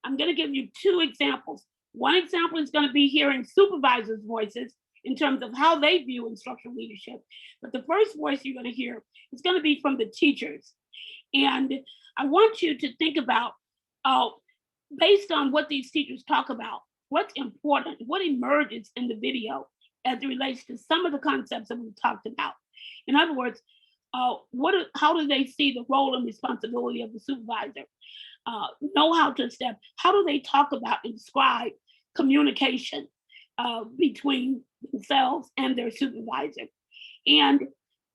I'm going to give you 2 examples. One example is going to be hearing supervisors' voices in terms of how they view instructional leadership. But the first voice you're going to hear is going to be from the teachers. And I want you to think about, based on what these teachers talk about, what's important, what emerges in the video as it relates to some of the concepts that we've talked about. In other words, how do they see the role and responsibility of the supervisor? Know how to step, how do they talk about and describe communication between themselves and their supervisor? And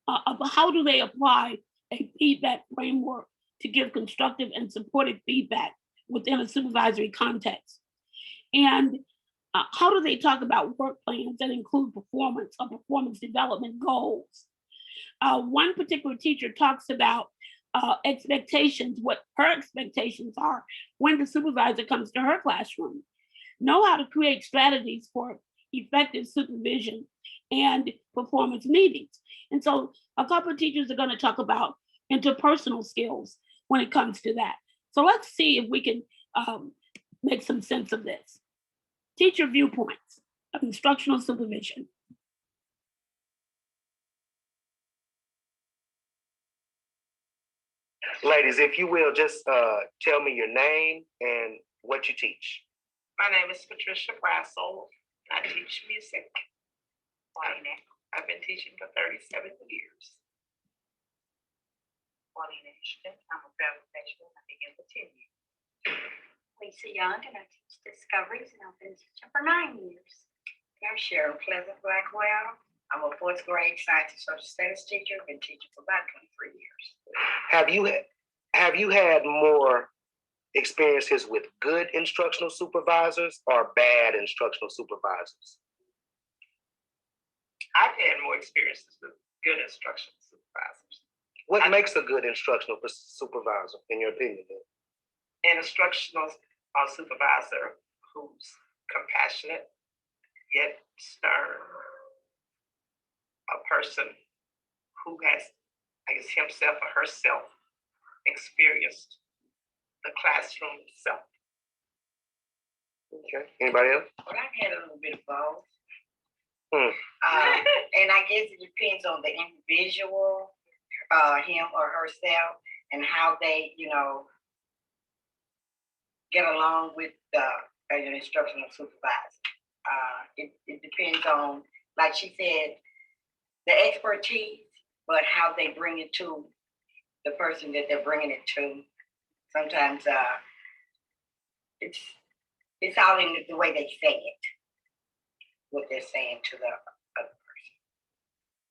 how do they apply a feedback framework to give constructive and supportive feedback within a supervisory context? And how do they talk about work plans that include performance or performance development goals? One particular teacher talks about expectations, what her expectations are when the supervisor comes to her classroom. Know how to create strategies for effective supervision and performance meetings. And so a couple of teachers are going to talk about interpersonal skills when it comes to that. So let's see if we can make some sense of this. Teacher viewpoints of instructional supervision. Ladies, if you will, just tell me your name and what you teach. My name is Patricia Brassel. I teach music. I've been teaching for 37 years. I'm a paraprofessional. I began for 10 years. Lisa Young, and I teach Discoveries, and I've been teaching for 9 years. I'm Cheryl Pleasant Blackwell. I'm a 4th grade science and social studies teacher. I've been teaching for about 23 years. Have you had more experiences with good instructional supervisors or bad instructional supervisors? I've had more experiences with good instructional supervisors. What makes a good instructional supervisor, in your opinion? An instructional supervisor who's compassionate, yet stern. A person who has, himself or herself experienced the classroom itself. Okay. Anybody else? Well, I've had a little bit of both. And I guess it depends on the individual, him or herself, and how they, get along with an instructional supervisor. It depends on, like she said, the expertise, but how they bring it to the person that they're bringing it to. Sometimes it's all in the way they say it, what they're saying to the other person.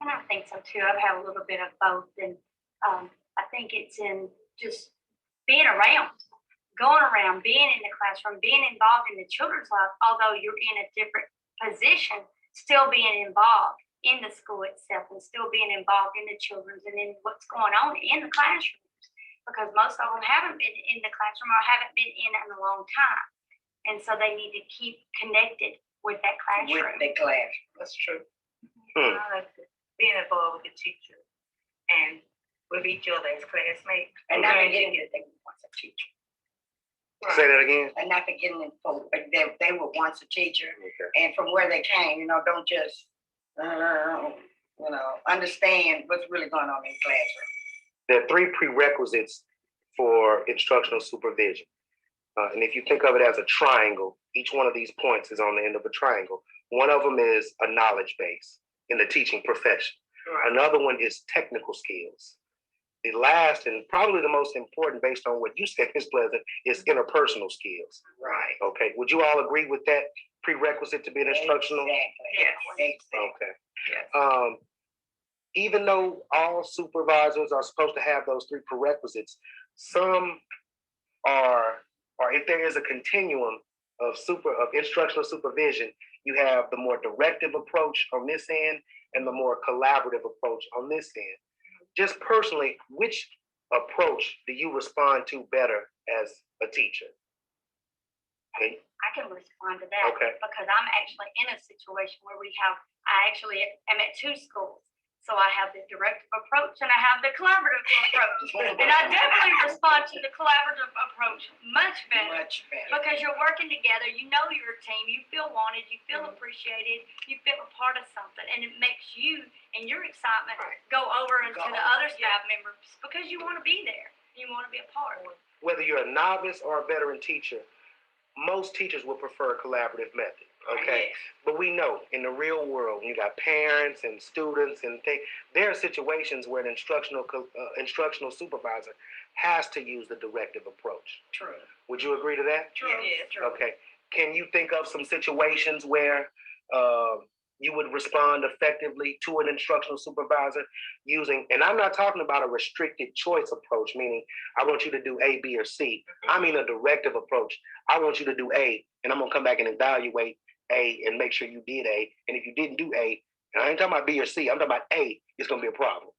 And I think so too. I've had a little bit of both, and I think it's in just being around, going around, being in the classroom, being involved in the children's life, although you're in a different position, still being involved in the school itself and still being involved in the children's and in what's going on in the classrooms, because most of them haven't been in the classroom or haven't been in a long time. And so they need to keep connected with that classroom. With the class, that's true. I like being involved with the teacher and with each other as classmates. And not forgetting that they were once a teacher. Say that again. And not forgetting that they were once a teacher, and from where they came, don't just, understand what's really going on in the classroom. There are 3 prerequisites for instructional supervision. And if you think of it as a triangle, each one of these points is on the end of a triangle. One of them is a knowledge base in the teaching profession. Right. Another one is technical skills. The last and probably the most important, based on what you said, Ms. Pleasant, is interpersonal skills. Right. Okay. Would you all agree with that prerequisite to be an instructional? Exactly. Yes. Okay. Yes. Even though all supervisors are supposed to have those 3 prerequisites, some are, or if there is a continuum of instructional supervision, you have the more directive approach on this end and the more collaborative approach on this end. Just personally, which approach do you respond to better as a teacher? Okay. I can respond to that because I'm actually in a situation where I actually am at 2 schools. So I have the directive approach and I have the collaborative approach. And I definitely respond to the collaborative approach much better. Because you're working together, you know your team, you feel wanted, you feel appreciated, you feel a part of something, and it makes you and your excitement go over into the other staff members because you want to be there. You want to be a part. Whether you're a novice or a veteran teacher, most teachers would prefer a collaborative method. Okay, Yes. but we know in the real world, you got parents and students, and there are situations where an instructional supervisor has to use the directive approach. True. Would you agree to that? True. Yeah, true. Okay. Can you think of some situations where you would respond effectively to an instructional supervisor using, and I'm not talking about a restricted choice approach, meaning I want you to do A, B, or C. I mean a directive approach. I want you to do A, and I'm gonna come back and evaluate A and make sure you did A. And if you didn't do A, and I ain't talking about B or C, I'm talking about A, it's gonna be a problem.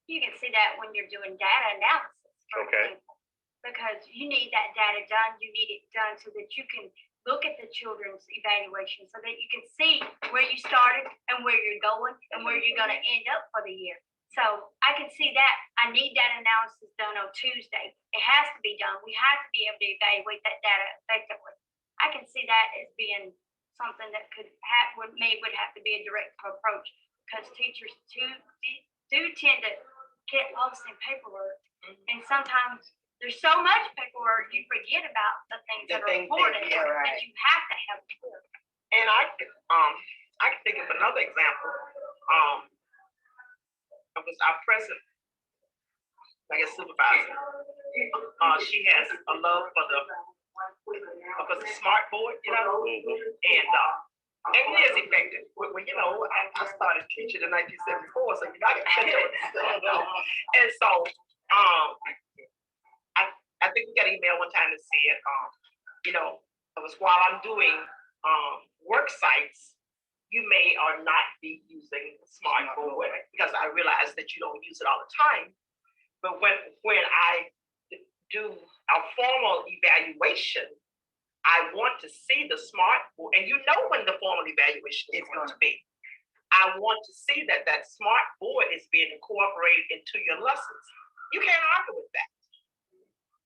You can see that when you're doing data analysis, for Okay. example, because you need that data done. You need it done so that you can look at the children's evaluation, so that you can see where you started and where you're going and where you're going to end up for the year. So I can see that. I need that analysis done on Tuesday. It has to be done. We have to be able to evaluate that data effectively. I can see that as being something that would have to be a direct approach, because teachers do tend to get lost in paperwork, and sometimes there's so much paperwork you forget about the things that are important that you have to have. And I can think of another example. It was our present, I guess, supervisor. She has a love for the smart board, you know, and it is effective. When I started teaching in 1974, so I can catch up with this stuff. And so, I think we got an email one time that said, it was while I'm doing work sites, you may or not be using the smart board, because I realize that you don't use it all the time. But when I do a formal evaluation, I want to see the smart board, and when the formal evaluation is going to be. I want to see that smart board is being incorporated into your lessons. You can't argue with that.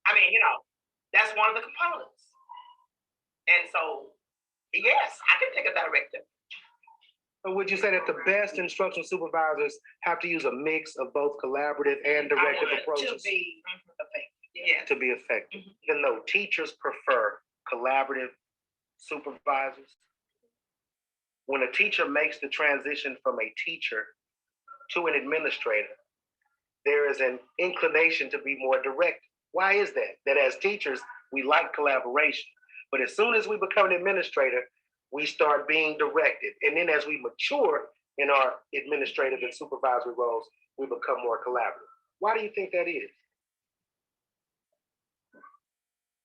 I mean, that's one of the components. And so, yes, I can take a directive. But would you say that the best instructional supervisors have to use a mix of both collaborative and directive approaches? To be effective. Yeah. To be effective. Even though teachers prefer collaborative supervisors, when a teacher makes the transition from a teacher to an administrator, there is an inclination to be more direct. Why is that? That as teachers, we like collaboration. But as soon as we become an administrator, we start being directed. And then as we mature in our administrative and supervisory roles, we become more collaborative. Why do you think that is?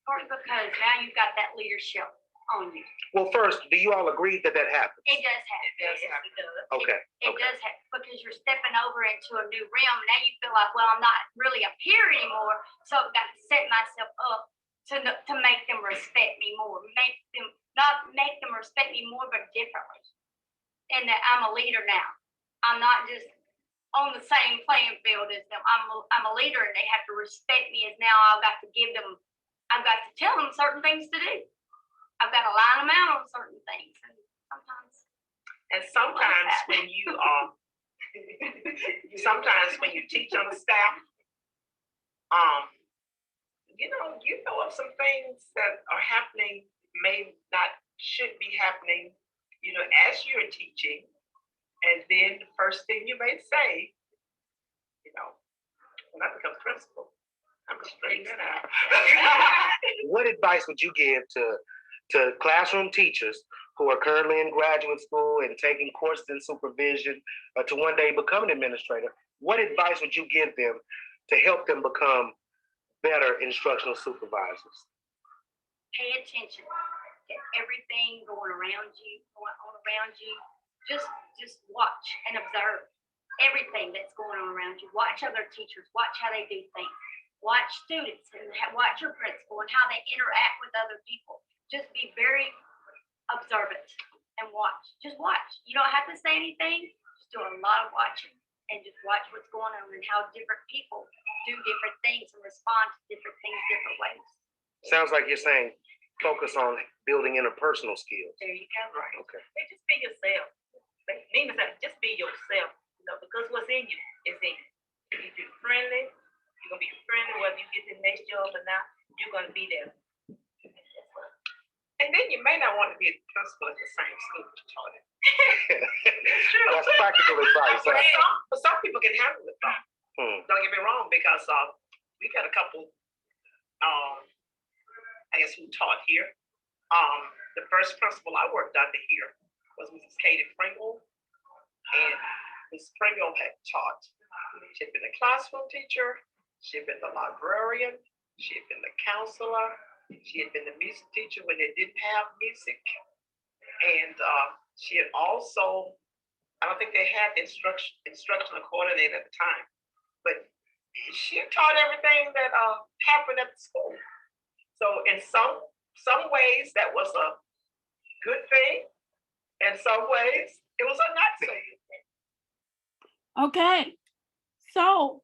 Partly because now you've got that leadership on you. Well, first, do you all agree that happens? It does happen. Yes, it does. Okay. It does happen, because you're stepping over into a new realm. Now you feel like, well, I'm not really a peer anymore, so I've got to set myself up to make them respect me more, not make them respect me more, but differently. And that I'm a leader now. I'm not just on the same playing field as them. I'm a leader, and they have to respect me as now I've got to tell them certain things to do. I've got to line them out on certain things, and sometimes when you teach on the staff, you know of some things that are happening should be happening, as you're teaching, and then the first thing you may say, when I become principal, I'm gonna straighten that out. What advice would you give to classroom teachers who are currently in graduate school and taking courses in supervision to one day become an administrator? What advice would you give them to help them become better instructional supervisors? pay attention to everything going on around you. Just watch and observe everything that's going on around you. Watch other teachers. Watch how they do things. Watch students and watch your principal and how they interact with other people. Just be very observant and watch. Just watch. You don't have to say anything. Just do a lot of watching and just watch what's going on and how different people do different things and respond to different things different ways. Sounds like you're saying focus on building interpersonal skills. There you go. Right. Okay. Hey, just be yourself. Nina said, just be yourself. Because what's in you is in you. If you're friendly, you're gonna be friendly whether you get the next job or not. You're gonna be there. And then you may not want to be a principal at the same school that you taught at. That's practical advice. But some people can handle it though. Don't get me wrong, because we've had a couple, I guess, who taught here. The first principal I worked under here was Mrs. Katie Pringle. And Ms. Pringle had taught. She had been a classroom teacher. She had been the librarian. She had been the counselor. She had been the music teacher when they didn't have music. And she had also, I don't think they had the instructional coordinator at the time, but she taught everything that happened at the school. So in some ways that was a good thing. In some ways it was a not so good thing. Okay, so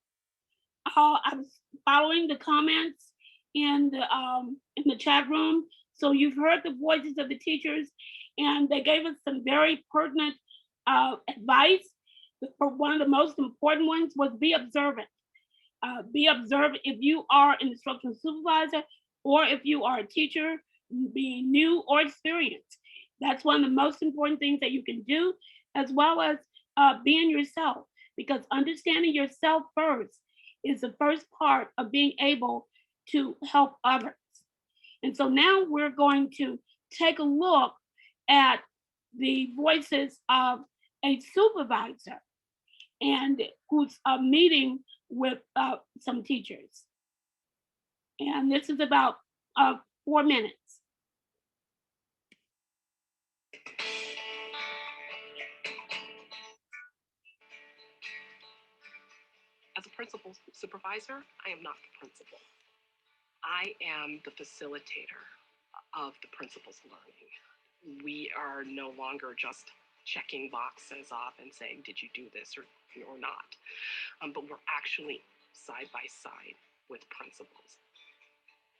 I'm following the comments in the chat room. So you've heard the voices of the teachers, and they gave us some very pertinent advice. One of the most important ones was be observant. Be observant if you are an instructional supervisor or if you are a teacher, being new or experienced. That's one of the most important things that you can do, as well as being yourself, because understanding yourself first is the first part of being able to help others. And so now we're going to take a look at the voices of a supervisor and who's meeting with some teachers. And this is about 4 minutes. As a principal supervisor, I am not the principal. I am the facilitator of the principal's learning. We are no longer just checking boxes off and saying, did you do this or not? But we're actually side by side with principals.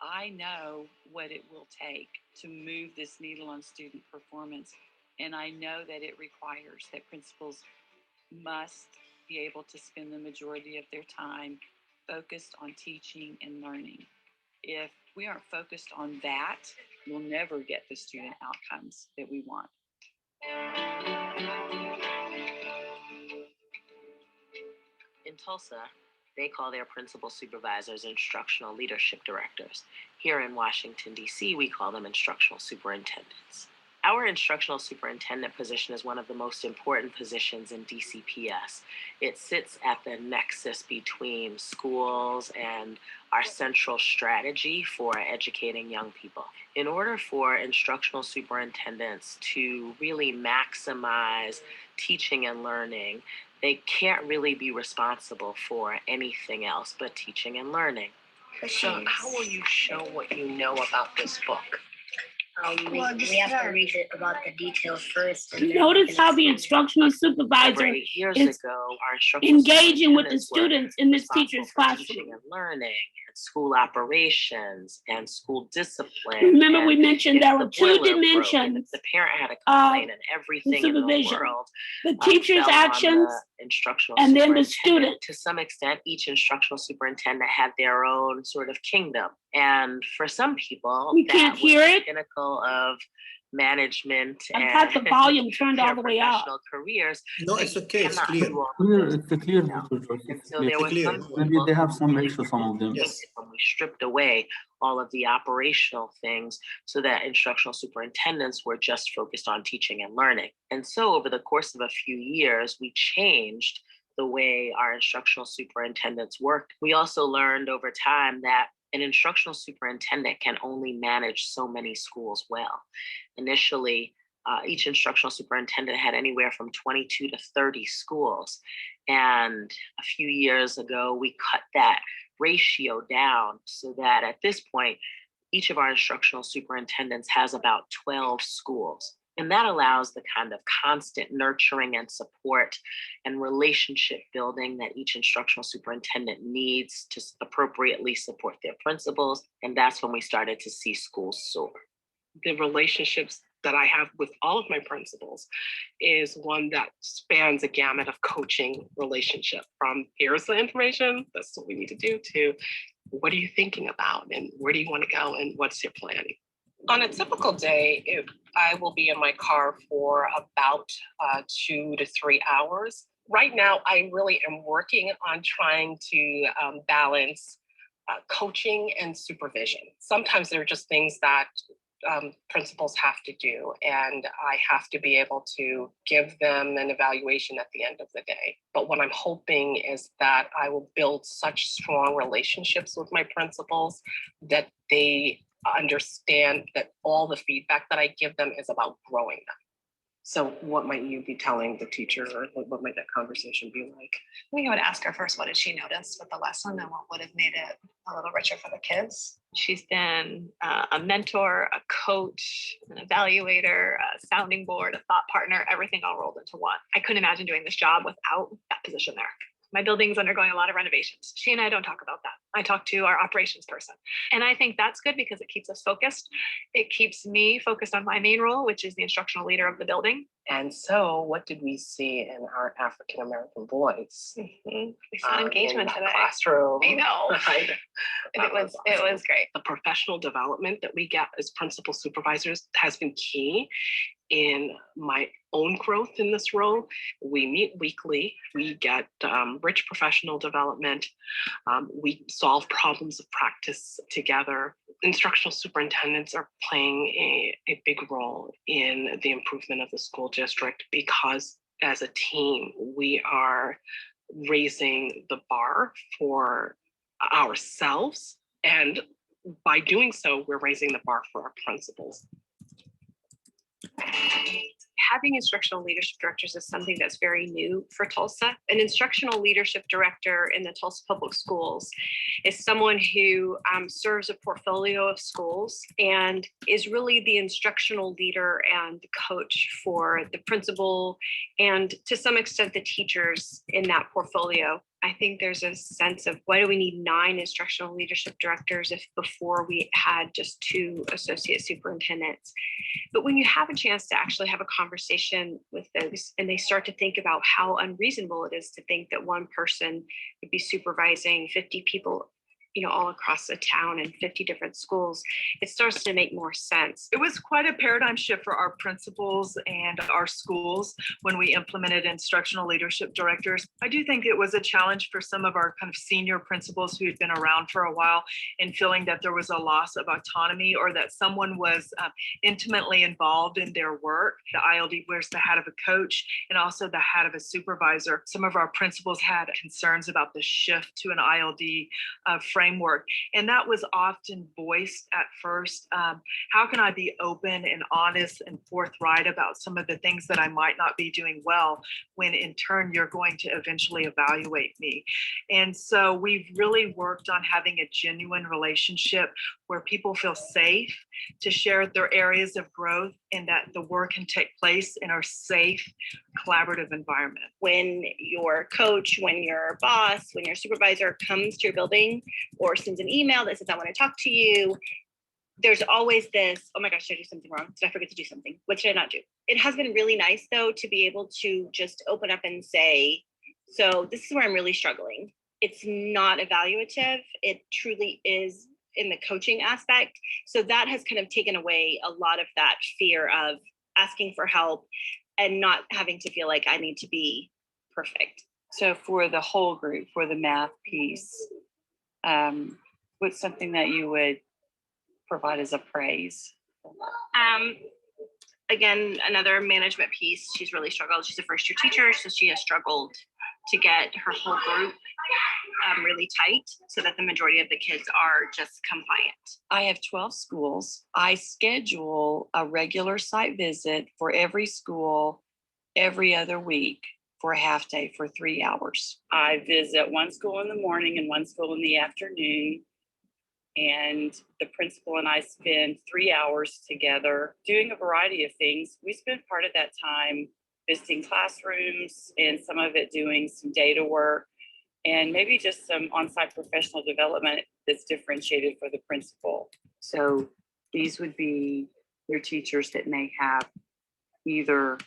I know what it will take to move this needle on student performance, and I know that it requires that principals must be able to spend the majority of their time focused on teaching and learning. If we aren't focused on that, we'll never get the student outcomes that we want. In Tulsa, they call their principal supervisors instructional leadership directors. Here in Washington, D.C., we call them instructional superintendents. Our instructional superintendent position is one of the most important positions in DCPS. It sits at the nexus between schools and our central strategy for educating young people. In order for instructional superintendents to really maximize teaching and learning, they can't really be responsible for anything else but teaching and learning. So how will you show what you know about this book? We have to read it about the details first. And Notice how the instructional supervisor Over 8 years is ago, our instructional engaging with the superintendents were students in this responsible teacher's for classroom. teaching and learning, and school operations, and school discipline. Remember, we and mentioned if there the were two boiler broke, and dimensions if the parent had a complaint, and everything in the supervision. world The teacher's fell on actions the instructional and then the superintendent. student. To some extent, each instructional superintendent had their own sort of kingdom. And for some people, We can't that was hear the it. pinnacle of management I've and got the volume turned all their the way up. professional careers. No, that it's you okay. It's cannot clear. do all of Clear, those it's a clear things now. picture, Joyce. And It's so clear. there were Clear. some Maybe people they have who some really issues, some of them. Yes. when we stripped away all of the operational things so that instructional superintendents were just focused on teaching and learning. And so over the course of a few years, we changed the way our instructional superintendents worked. We also learned over time that an instructional superintendent can only manage so many schools well. Initially, each instructional superintendent had anywhere from 22 to 30 schools. And a few years ago, we cut that ratio down so that at this point, each of our instructional superintendents has about 12 schools. And that allows the kind of constant nurturing and support and relationship building that each instructional superintendent needs to appropriately support their principals. And that's when we started to see schools soar. The relationships that I have with all of my principals is one that spans a gamut of coaching relationship, from here's the information, that's what we need to do, to what are you thinking about and where do you want to go and what's your planning? On a typical day, I will be in my car for about 2 to 3 hours. Right now, I really am working on trying to balance coaching and supervision. Sometimes there are just things that principals have to do, and I have to be able to give them an evaluation at the end of the day. But what I'm hoping is that I will build such strong relationships with my principals that they understand that all the feedback that I give them is about growing them. So what might you be telling the teacher, or what might that conversation be like? I think I would ask her first, what did she notice with the lesson and what would have made it a little richer for the kids? She's been a mentor, a coach, an evaluator, a sounding board, a thought partner, everything all rolled into one. I couldn't imagine doing this job without that position there. My building's undergoing a lot of renovations. She and I don't talk about that. I talk to our operations person. And I think that's good because it keeps us focused. It keeps me focused on my main role, which is the instructional leader of the building. And so what did we see in our African-American boys? We saw engagement in the today. classroom. I know. Right? It was great. The professional development that we get as principal supervisors has been key in my own growth in this role. We meet weekly. We get rich professional development. We solve problems of practice together. Instructional superintendents are playing a big role in the improvement of the school district because as a team, we are raising the bar for ourselves. And by doing so, we're raising the bar for our principals. Having instructional leadership directors is something that's very new for Tulsa. An instructional leadership director in the Tulsa Public Schools is someone who serves a portfolio of schools and is really the instructional leader and coach for the principal and to some extent the teachers in that portfolio. I think there's a sense of why do we need 9 instructional leadership directors if before we had just 2 associate superintendents. But when you have a chance to actually have a conversation with those and they start to think about how unreasonable it is to think that one person would be supervising 50 people, all across the town and 50 different schools, it starts to make more sense. It was quite a paradigm shift for our principals and our schools when we implemented instructional leadership directors. I do think it was a challenge for some of our kind of senior principals who had been around for a while and feeling that there was a loss of autonomy or that someone was intimately involved in their work. The ILD wears the hat of a coach and also the hat of a supervisor. Some of our principals had concerns about the shift to an ILD framework. And that was often voiced at first. How can I be open and honest and forthright about some of the things that I might not be doing well when in turn you're going to eventually evaluate me? And so we've really worked on having a genuine relationship where people feel safe to share their areas of growth and that the work can take place in a safe, collaborative environment. When your coach, when your boss, when your supervisor comes to your building or sends an email that says, I want to talk to you, there's always this, oh my gosh, did I do something wrong? Did I forget to do something? What should I not do? It has been really nice though, to be able to just open up and say, so this is where I'm really struggling. It's not evaluative. It truly is in the coaching aspect. So that has kind of taken away a lot of that fear of asking for help and not having to feel like I need to be perfect. So for the whole group, for the math piece, what's something that you would provide as a praise? Again, another management piece. She's really struggled. She's a first year teacher, so she has struggled to get her whole group really tight so that the majority of the kids are just compliant. I have 12 schools. I schedule a regular site visit for every school every other week for a half day for 3 hours. I visit one school in the morning and one school in the afternoon. And the principal and I spend 3 hours together doing a variety of things. We spend part of that time visiting classrooms and some of it doing some data work and maybe just some on-site professional development that's differentiated for the principal. So these would be your teachers that may have either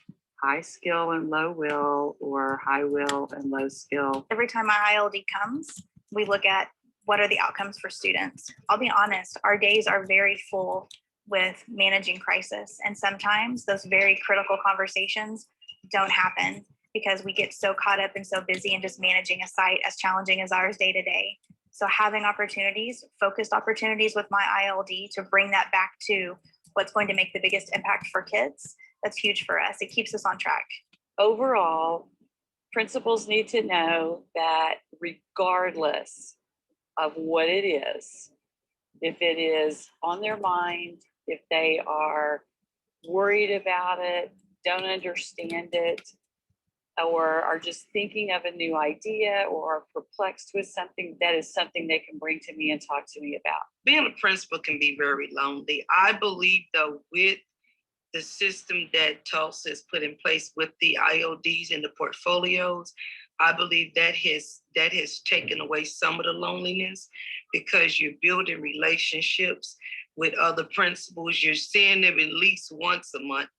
high skill and low will or high will and low skill. Every time our ILD comes, we look at what are the outcomes for students. I'll be honest, our days are very full with managing crisis. And sometimes those very critical conversations don't happen because we get so caught up and so busy in just managing a site as challenging as ours day to day. So having opportunities, focused opportunities with my ILD to bring that back to what's going to make the biggest impact for kids, that's huge for us. It keeps us on track. Overall, principals need to know that regardless of what it is, if it is on their mind, if they are worried about it, don't understand it, or are just thinking of a new idea or are perplexed with something, that is something they can bring to me and talk to me about. Being a principal can be very lonely. I believe, though, with the system that Tulsa has put in place with the IODs and the portfolios, I believe that has taken away some of the loneliness, because you're building relationships with other principals. You're seeing them at least once a month.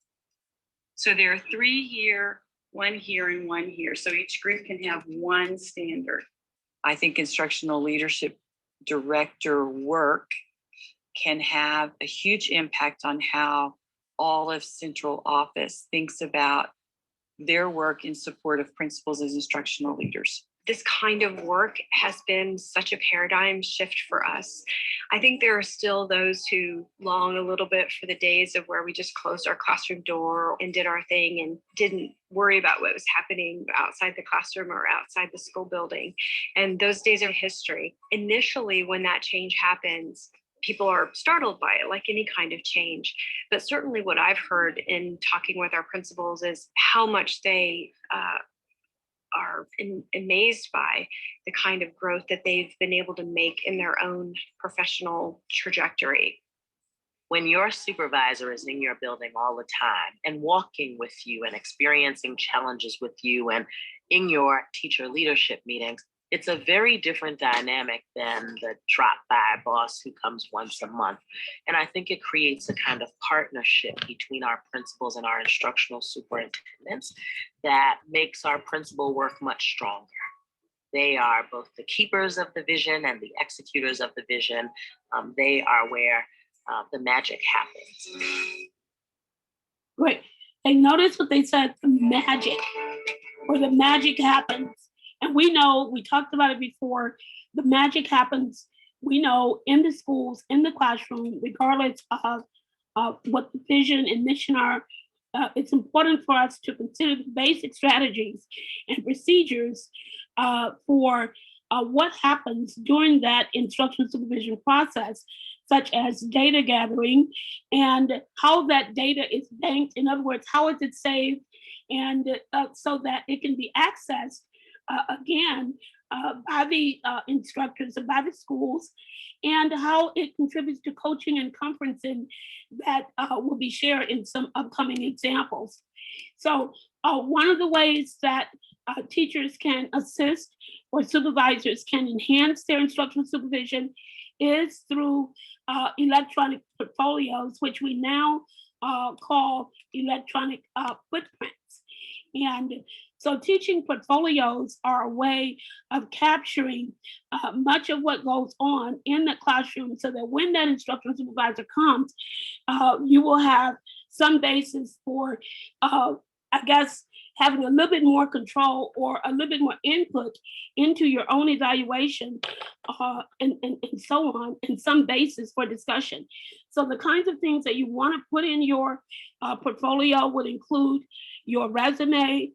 So there are 3 here, 1 here, and 1 here. So each group can have one standard. I think instructional leadership director work can have a huge impact on how all of central office thinks about their work in support of principals as instructional leaders. This kind of work has been such a paradigm shift for us. I think there are still those who long a little bit for the days of where we just closed our classroom door and did our thing and didn't worry about what was happening outside the classroom or outside the school building. And those days are history. Initially, when that change happens, people are startled by it, like any kind of change. But certainly what I've heard in talking with our principals is how much they are amazed by the kind of growth that they've been able to make in their own professional trajectory. When your supervisor is in your building all the time and walking with you and experiencing challenges with you and in your teacher leadership meetings, it's a very different dynamic than the drop-by boss who comes once a month. And I think it creates a kind of partnership between our principals and our instructional superintendents that makes our principal work much stronger. They are both the keepers of the vision and the executors of the vision. They are where the magic happens. Great. And notice what they said, the magic, where the magic happens. And we know, we talked about it before, the magic happens, we know, in the schools, in the classroom, regardless of what the vision and mission are. It's important for us to consider the basic strategies and procedures for what happens during that instructional supervision process, such as data gathering and how that data is banked. In other words, how is it saved, and so that it can be accessed again by the instructors and by the schools, and how it contributes to coaching and conferencing that will be shared in some upcoming examples. So one of the ways that teachers can assist or supervisors can enhance their instructional supervision is through electronic portfolios, which we now call electronic footprints. And so teaching portfolios are a way of capturing much of what goes on in the classroom, so that when that instructional supervisor comes, you will have some basis for, I guess, having a little bit more control or a little bit more input into your own evaluation and so on, and some basis for discussion. So the kinds of things that you want to put in your portfolio would include your resume.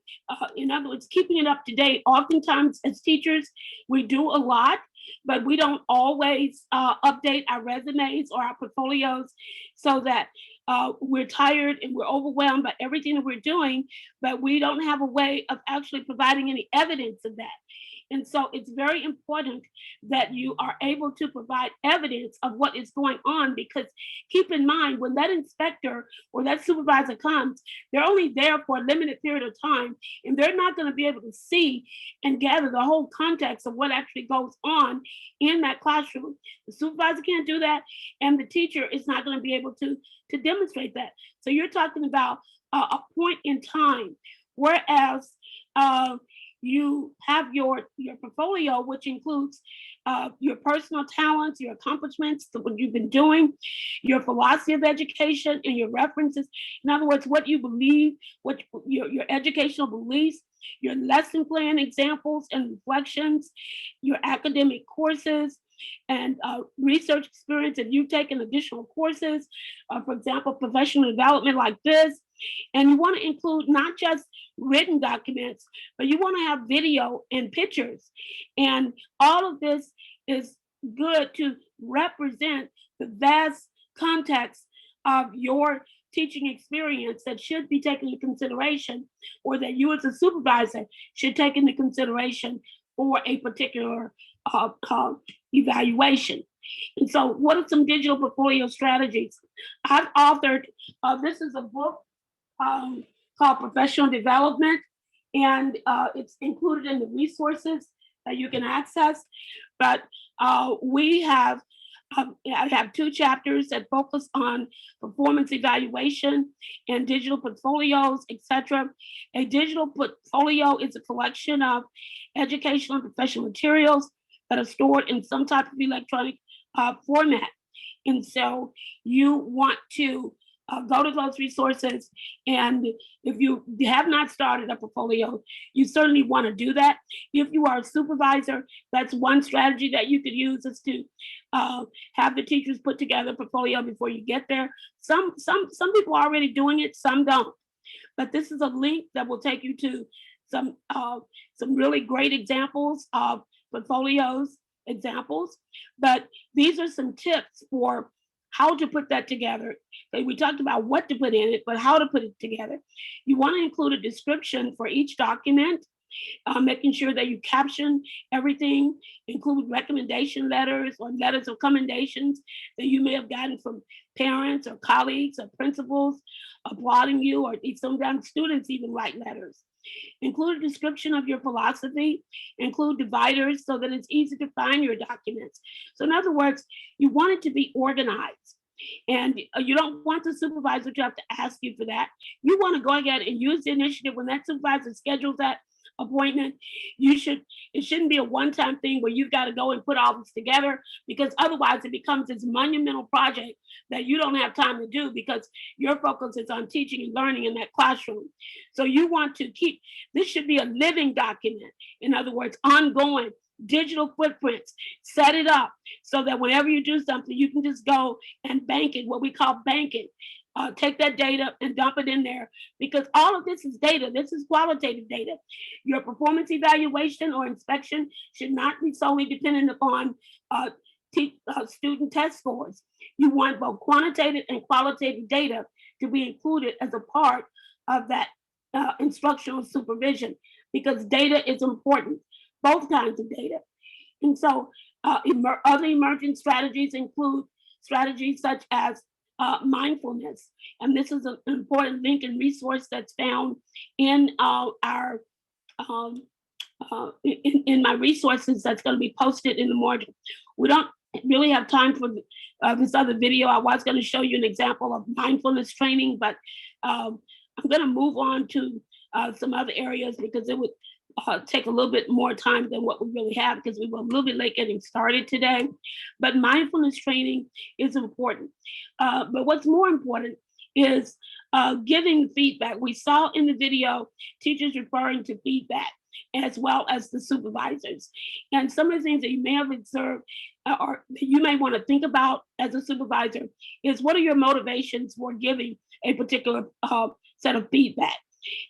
In other words, keeping it up to date. Oftentimes as teachers, we do a lot, but we don't always update our resumes or our portfolios, so that we're tired and we're overwhelmed by everything that we're doing, but we don't have a way of actually providing any evidence of that. And so it's very important that you are able to provide evidence of what is going on, because keep in mind, when that inspector or that supervisor comes, they're only there for a limited period of time, and they're not going to be able to see and gather the whole context of what actually goes on in that classroom. The supervisor can't do that, and the teacher is not going to be able to demonstrate that. So you're talking about a point in time, whereas you have your portfolio, which includes your personal talents, your accomplishments, what you've been doing, your philosophy of education, and your references. In other words, what you believe, what your educational beliefs, your lesson plan examples and reflections, your academic courses, and research experience if you've taken additional courses, for example, professional development like this. And you want to include not just written documents, but you want to have video and pictures. And all of this is good to represent the vast context of your teaching experience that should be taken into consideration, or that you as a supervisor should take into consideration for a particular evaluation. And so what are some digital portfolio strategies? I've authored, this is a book called Professional Development, and it's included in the resources that you can access. But we have, I have 2 chapters that focus on performance evaluation and digital portfolios, etc. A digital portfolio is a collection of educational and professional materials that are stored in some type of electronic format. And so you want to go to those resources. And if you have not started a portfolio, you certainly want to do that. If you are a supervisor, that's one strategy that you could use, is to have the teachers put together a portfolio before you get there. Some people are already doing it, some don't. But this is a link that will take you to some really great examples of portfolios examples. But these are some tips for how to put that together. We talked about what to put in it, but how to put it together. You want to include a description for each document, making sure that you caption everything, include recommendation letters or letters of commendations that you may have gotten from parents or colleagues or principals applauding you, or sometimes students even write letters. Include a description of your philosophy, include dividers so that it's easy to find your documents. So in other words, you want it to be organized. And you don't want the supervisor to have to ask you for that. You want to go ahead and use the initiative. When that supervisor schedules that appointment, it shouldn't be a one-time thing where you've got to go and put all this together, because otherwise it becomes this monumental project that you don't have time to do because your focus is on teaching and learning in that classroom. So you want to keep, this should be a living document. In other words, ongoing digital footprints. Set it up so that whenever you do something, you can just go and bank it, what we call banking. Take that data and dump it in there, because all of this is data. This is qualitative data. Your performance evaluation or inspection should not be solely dependent upon student test scores. You want both quantitative and qualitative data to be included as a part of that instructional supervision, because data is important, both kinds of data. And so other emerging strategies include strategies such as mindfulness. And this is an important link and resource that's found in in my resources that's going to be posted in the module. We don't really have time for this other video. I was going to show you an example of mindfulness training, but I'm going to move on to some other areas because it would take a little bit more time than what we really have, because we were a little bit late getting started today. But mindfulness training is important. But what's more important is giving feedback. We saw in the video teachers referring to feedback as well as the supervisors. And some of the things that you may have observed or you may want to think about as a supervisor is, what are your motivations for giving a particular set of feedback?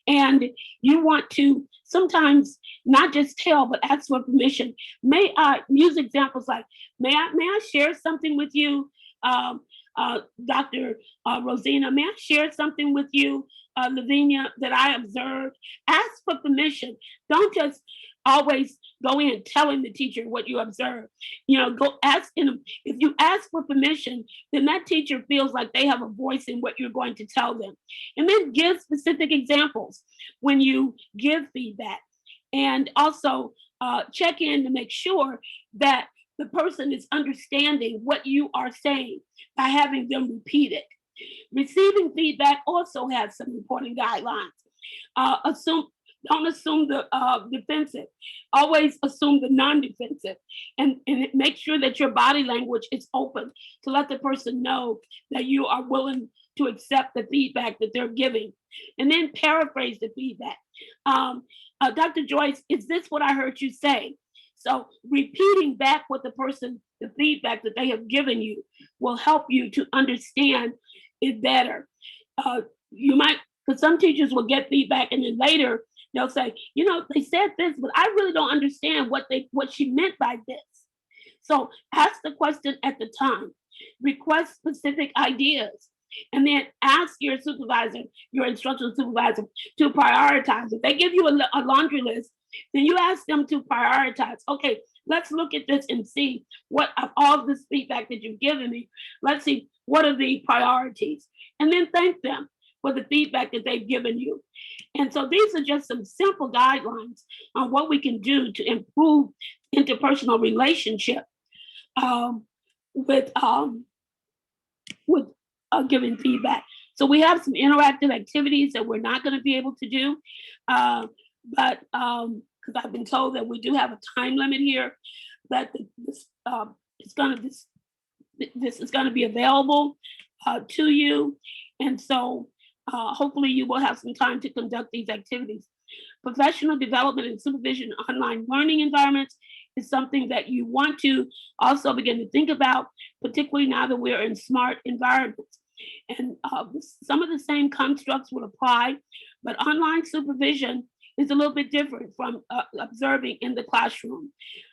And you want to sometimes not just tell, but ask for permission. May I use examples like, may I share something with you, Dr. Rosina? May I share something with you, Lavinia, that I observed? Ask for permission. Don't just always go in telling the teacher what you observe. You know, go ask them. If you ask for permission, then that teacher feels like they have a voice in what you're going to tell them. And then give specific examples when you give feedback. And also check in to make sure that the person is understanding what you are saying by having them repeat it. Receiving feedback also has some important guidelines. Don't assume the defensive. Always assume the non-defensive, and make sure that your body language is open to let the person know that you are willing to accept the feedback that they're giving, and then paraphrase the feedback. Dr. Joyce, is this what I heard you say? So repeating back what the feedback that they have given you will help you to understand it better. You might, because some teachers will get feedback and then later they'll say, you know, they said this, but I really don't understand what she meant by this. So ask the question at the time, request specific ideas, and then ask your supervisor, your instructional supervisor, to prioritize. If they give you a laundry list, then you ask them to prioritize. Okay, let's look at this and see what of all this feedback that you've given me, let's see what are the priorities, and then thank them for the feedback that they've given you. And so these are just some simple guidelines on what we can do to improve interpersonal relationship with giving feedback. So we have some interactive activities that we're not going to be able to do, but because I've been told that we do have a time limit here, that this is going to be available to you, and so hopefully you will have some time to conduct these activities. Professional development and supervision in online learning environments is something that you want to also begin to think about, particularly now that we're in smart environments. And some of the same constructs will apply, but online supervision is a little bit different from observing in the classroom.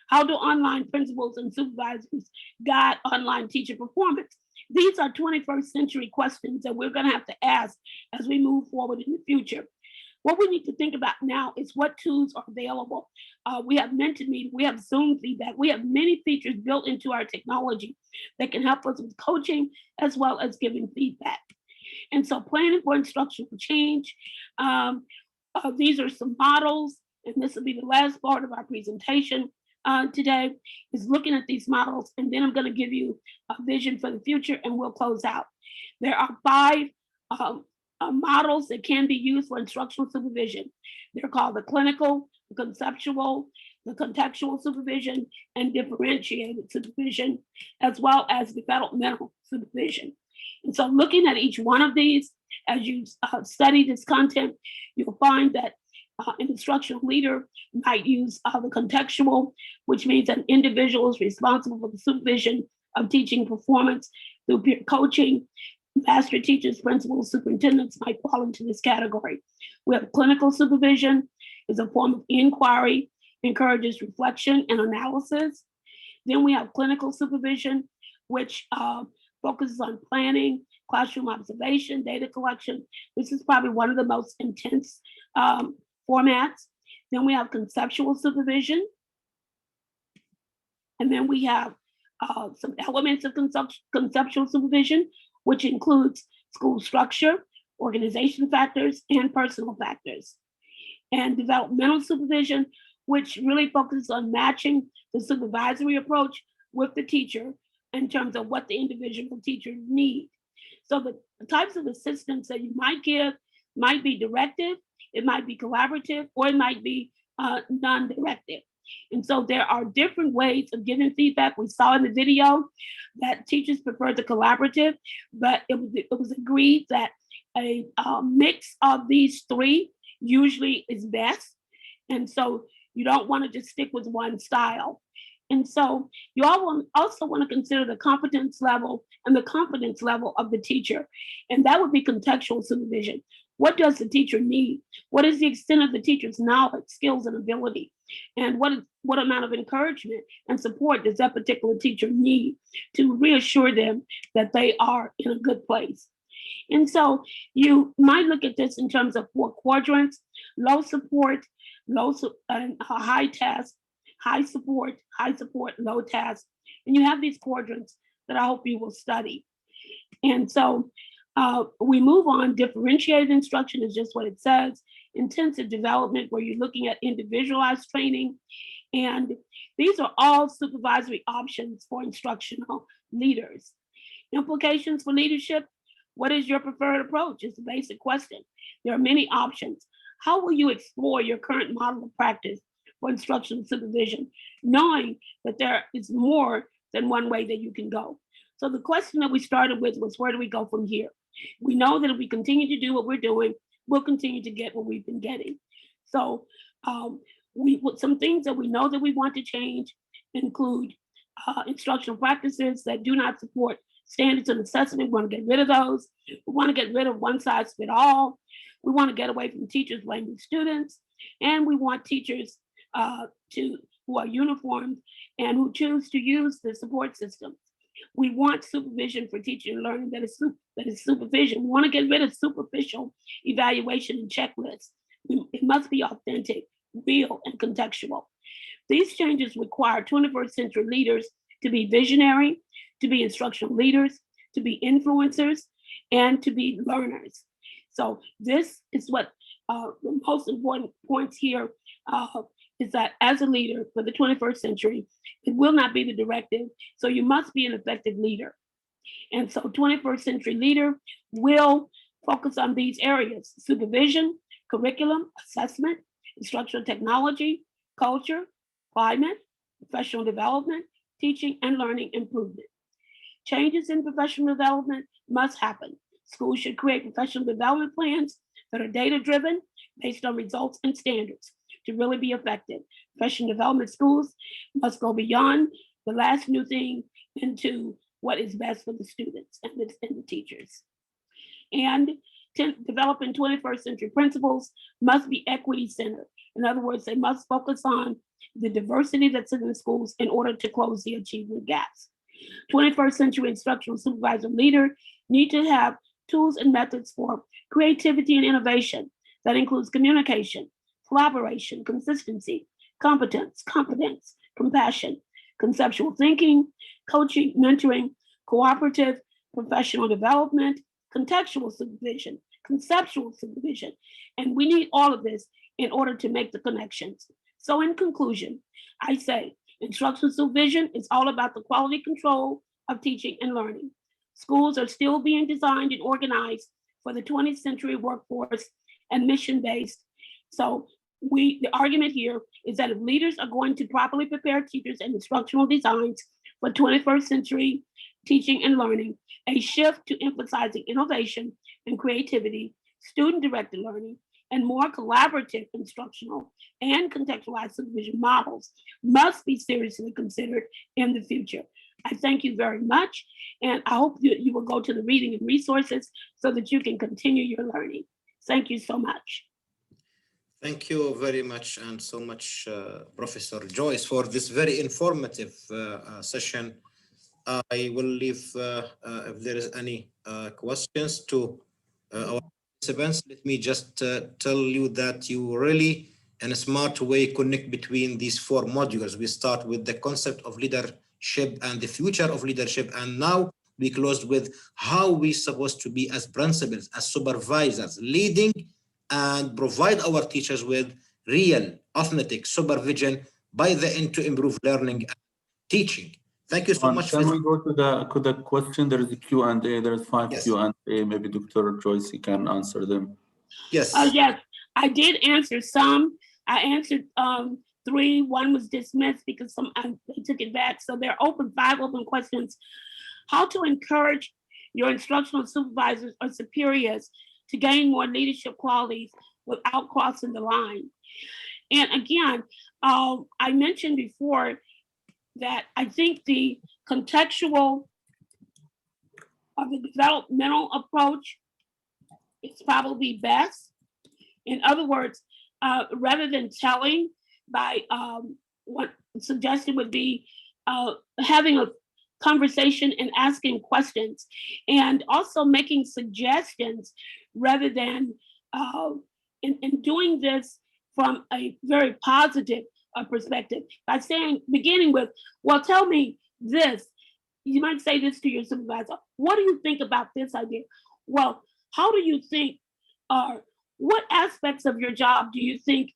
How do online principals and supervisors guide online teacher performance? These are 21st century questions that we're going to have to ask as we move forward in the future. What we need to think about now is what tools are available. We have Mentimeter, we have Zoom feedback, we have many features built into our technology that can help us with coaching as well as giving feedback. And so planning for instructional change. These are some models, and this will be the last part of our presentation today, is looking at these models, and then I'm going to give you a vision for the future, and we'll close out. There are 5 models that can be used for instructional supervision. They're called the clinical, the conceptual, the contextual supervision, and differentiated supervision, as well as developmental supervision. And so looking at each one of these, as you study this content, you'll find that an instructional leader might use the contextual, which means an individual is responsible for the supervision of teaching performance through peer coaching. Master teachers, principals, superintendents might fall into this category. We have clinical supervision is a form of inquiry, encourages reflection and analysis. Then we have clinical supervision, which focuses on planning, classroom observation, data collection. This is probably one of the most intense formats. Then we have conceptual supervision. And then we have some elements of conceptual supervision, which includes school structure, organization factors, and personal factors. And developmental supervision, which really focuses on matching the supervisory approach with the teacher in terms of what the individual teacher needs. So the types of assistance that you might give might be directive, it might be collaborative, or it might be non-directive. And so there are different ways of giving feedback. We saw in the video that teachers prefer the collaborative, but it was agreed that a mix of these 3 usually is best. And so you don't want to just stick with one style. And so you also want to consider the competence level and the confidence level of the teacher. And that would be contextual supervision. What does the teacher need? What is the extent of the teacher's knowledge, skills, and ability? And what amount of encouragement and support does that particular teacher need to reassure them that they are in a good place? And so you might look at this in terms of 4 quadrants: low support, high task, high support, low task. And you have these quadrants that I hope you will study. And so we move on. Differentiated instruction is just what it says. Intensive development, where you're looking at individualized training. And these are all supervisory options for instructional leaders. Implications for leadership: what is your preferred approach? It's a basic question. There are many options. How will you explore your current model of practice for instructional supervision, knowing that there is more than one way that you can go? So the question that we started with was, where do we go from here? We know that if we continue to do what we're doing, we'll continue to get what we've been getting. So some things that we know that we want to change include instructional practices that do not support standards of necessity. We want to get rid of those. We want to get rid of one size fit all. We want to get away from teachers blaming students. And we want teachers who are uniformed and who choose to use the support system. We want supervision for teaching and learning that is supervision. We want to get rid of superficial evaluation and checklists. It must be authentic, real, and contextual. These changes require 21st century leaders to be visionary, to be instructional leaders, to be influencers, and to be learners. So this is what the most important points here is that as a leader for the 21st century, it will not be the directive. So you must be an effective leader. And so 21st century leader will focus on these areas: supervision, curriculum, assessment, instructional technology, culture, climate, professional development, teaching and learning improvement. Changes in professional development must happen. Schools should create professional development plans that are data-driven, based on results and standards to really be effective. Professional development schools must go beyond the last new thing into what is best for the students and the teachers. And developing 21st century principles must be equity-centered. In other words, they must focus on the diversity that's in the schools in order to close the achievement gaps. 21st century instructional supervisor leader need to have tools and methods for creativity and innovation that includes communication, collaboration, consistency, competence, confidence, compassion, conceptual thinking, coaching, mentoring, cooperative, professional development, contextual supervision, conceptual supervision. And we need all of this in order to make the connections. So in conclusion, I say instructional supervision is all about the quality control of teaching and learning. Schools are still being designed and organized for the 20th century workforce and mission-based. So the argument here is that if leaders are going to properly prepare teachers and instructional designs for 21st century teaching and learning, a shift to emphasizing innovation and creativity, student-directed learning, and more collaborative instructional and contextualized supervision models must be seriously considered in the future. I thank you very much, and I hope you will go to the reading and resources so that you can continue your learning. Thank you so much. Thank you very much, and so much, Professor Joyce, for this very informative session. I will leave, if there is any questions to our participants. Let me just tell you that you really, in a smart way, connect between these four modules. We start with the concept of leadership and the future of leadership, and now we closed with how we supposed to be as principals, as supervisors, leading and provide our teachers with real, authentic supervision by the end to improve learning and teaching. Thank you so much. Can we go to the question? There is a Q&A. There's 5 Yes. Q&A. Maybe Dr. Joyce can answer them. Yes. Yes, I did answer some. I answered 3. 1 was dismissed because they took it back. So there are 5 open questions. How to encourage your instructional supervisors or superiors to gain more leadership qualities without crossing the line. And again, I mentioned before that I think the contextual or the developmental approach is probably best. In other words, rather than telling by what suggestion would be having a conversation and asking questions, and also making suggestions rather than in doing this from a very positive perspective by beginning with, well, tell me this. You might say this to your supervisor. What do you think about this idea? Well, how do you think, what aspects of your job do you think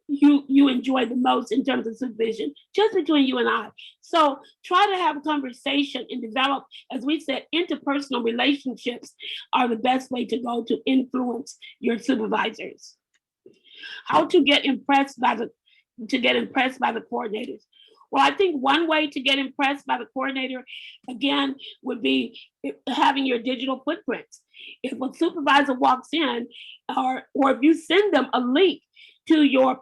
you enjoy the most in terms of supervision, just between you and I? So try to have a conversation and develop, as we said, interpersonal relationships are the best way to go to influence your supervisors. How to get impressed by the coordinators. Well, I think one way to get impressed by the coordinator, again, would be having your digital footprints. If a supervisor walks in, or if you send them a link to your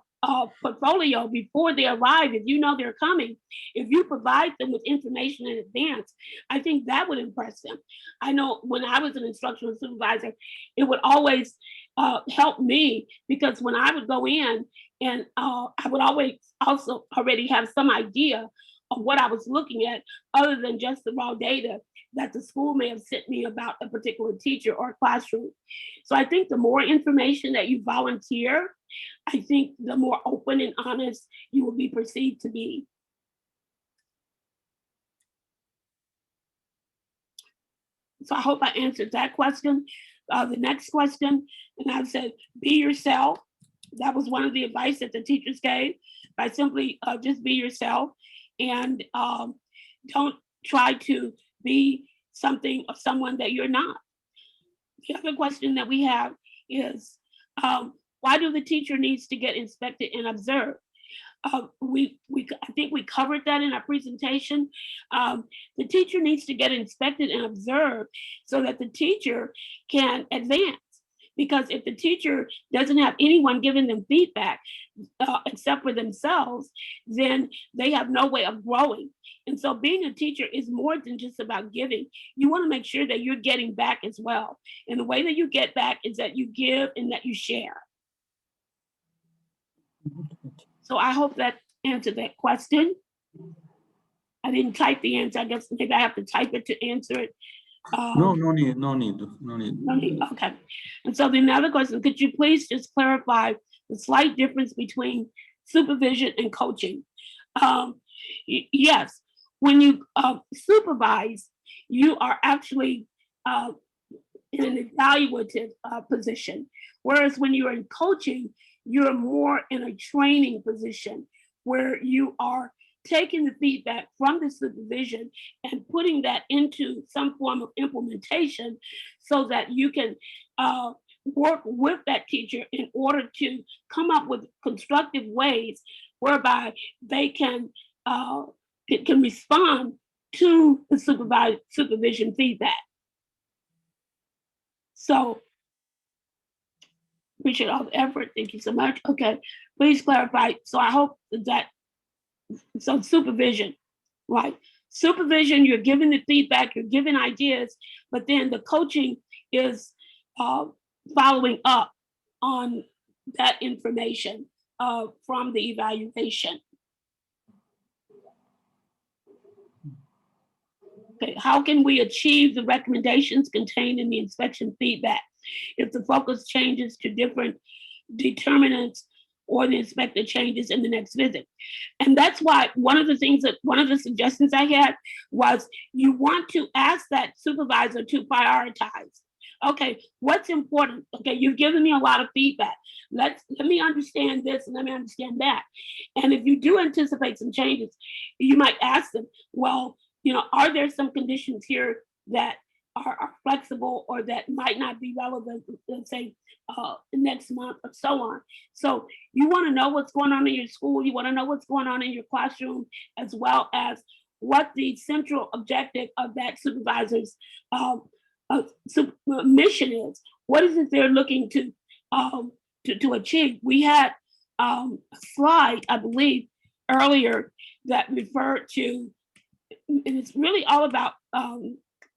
portfolio before they arrive, if you know they're coming, if you provide them with information in advance, I think that would impress them. I know when I was an instructional supervisor, it would always help me, because when I would go in, and I would always also already have some idea of what I was looking at, other than just the raw data that the school may have sent me about a particular teacher or classroom. So I think the more information that you volunteer, I think the more open and honest you will be perceived to be. So I hope I answered that question. The next question, and I said, be yourself. That was one of the advice that the teachers gave, by simply just be yourself, and don't try to be something or someone that you're not. The other question that we have is, why do the teacher needs to get inspected and observed? I think we covered that in our presentation. The teacher needs to get inspected and observed so that the teacher can advance. Because if the teacher doesn't have anyone giving them feedback except for themselves, then they have no way of growing. And so being a teacher is more than just about giving. You want to make sure that you're getting back as well. And the way that you get back is that you give and that you share. So I hope that answered that question. I didn't type the answer. I guess maybe I have to type it to answer it. No need. Okay. And so the other question, could you please just clarify the slight difference between supervision and coaching? Yes, when you supervise, you are actually in an evaluative position. Whereas when you're in coaching, you're more in a training position where you are taking the feedback from the supervision and putting that into some form of implementation so that you can work with that teacher in order to come up with constructive ways whereby they can respond to the supervision feedback. So appreciate all the effort. Thank you so much. Okay, please clarify. So I hope that, so supervision, right? Supervision, you're giving the feedback, you're giving ideas, but then the coaching is following up on that information from the evaluation. Okay, how can we achieve the recommendations contained in the inspection feedback if the focus changes to different determinants or the inspector changes in the next visit? And that's why one of the suggestions I had was you want to ask that supervisor to prioritize. Okay, what's important? Okay, you've given me a lot of feedback. Let me understand this and let me understand that. And if you do anticipate some changes, you might ask them, well, are there some conditions here that are flexible or that might not be relevant, let's say, next month or so on. So you want to know what's going on in your school. You want to know what's going on in your classroom, as well as what the central objective of that supervisor's mission is. What is it they're looking to achieve? We had a slide, I believe, earlier that referred to, and it's really all about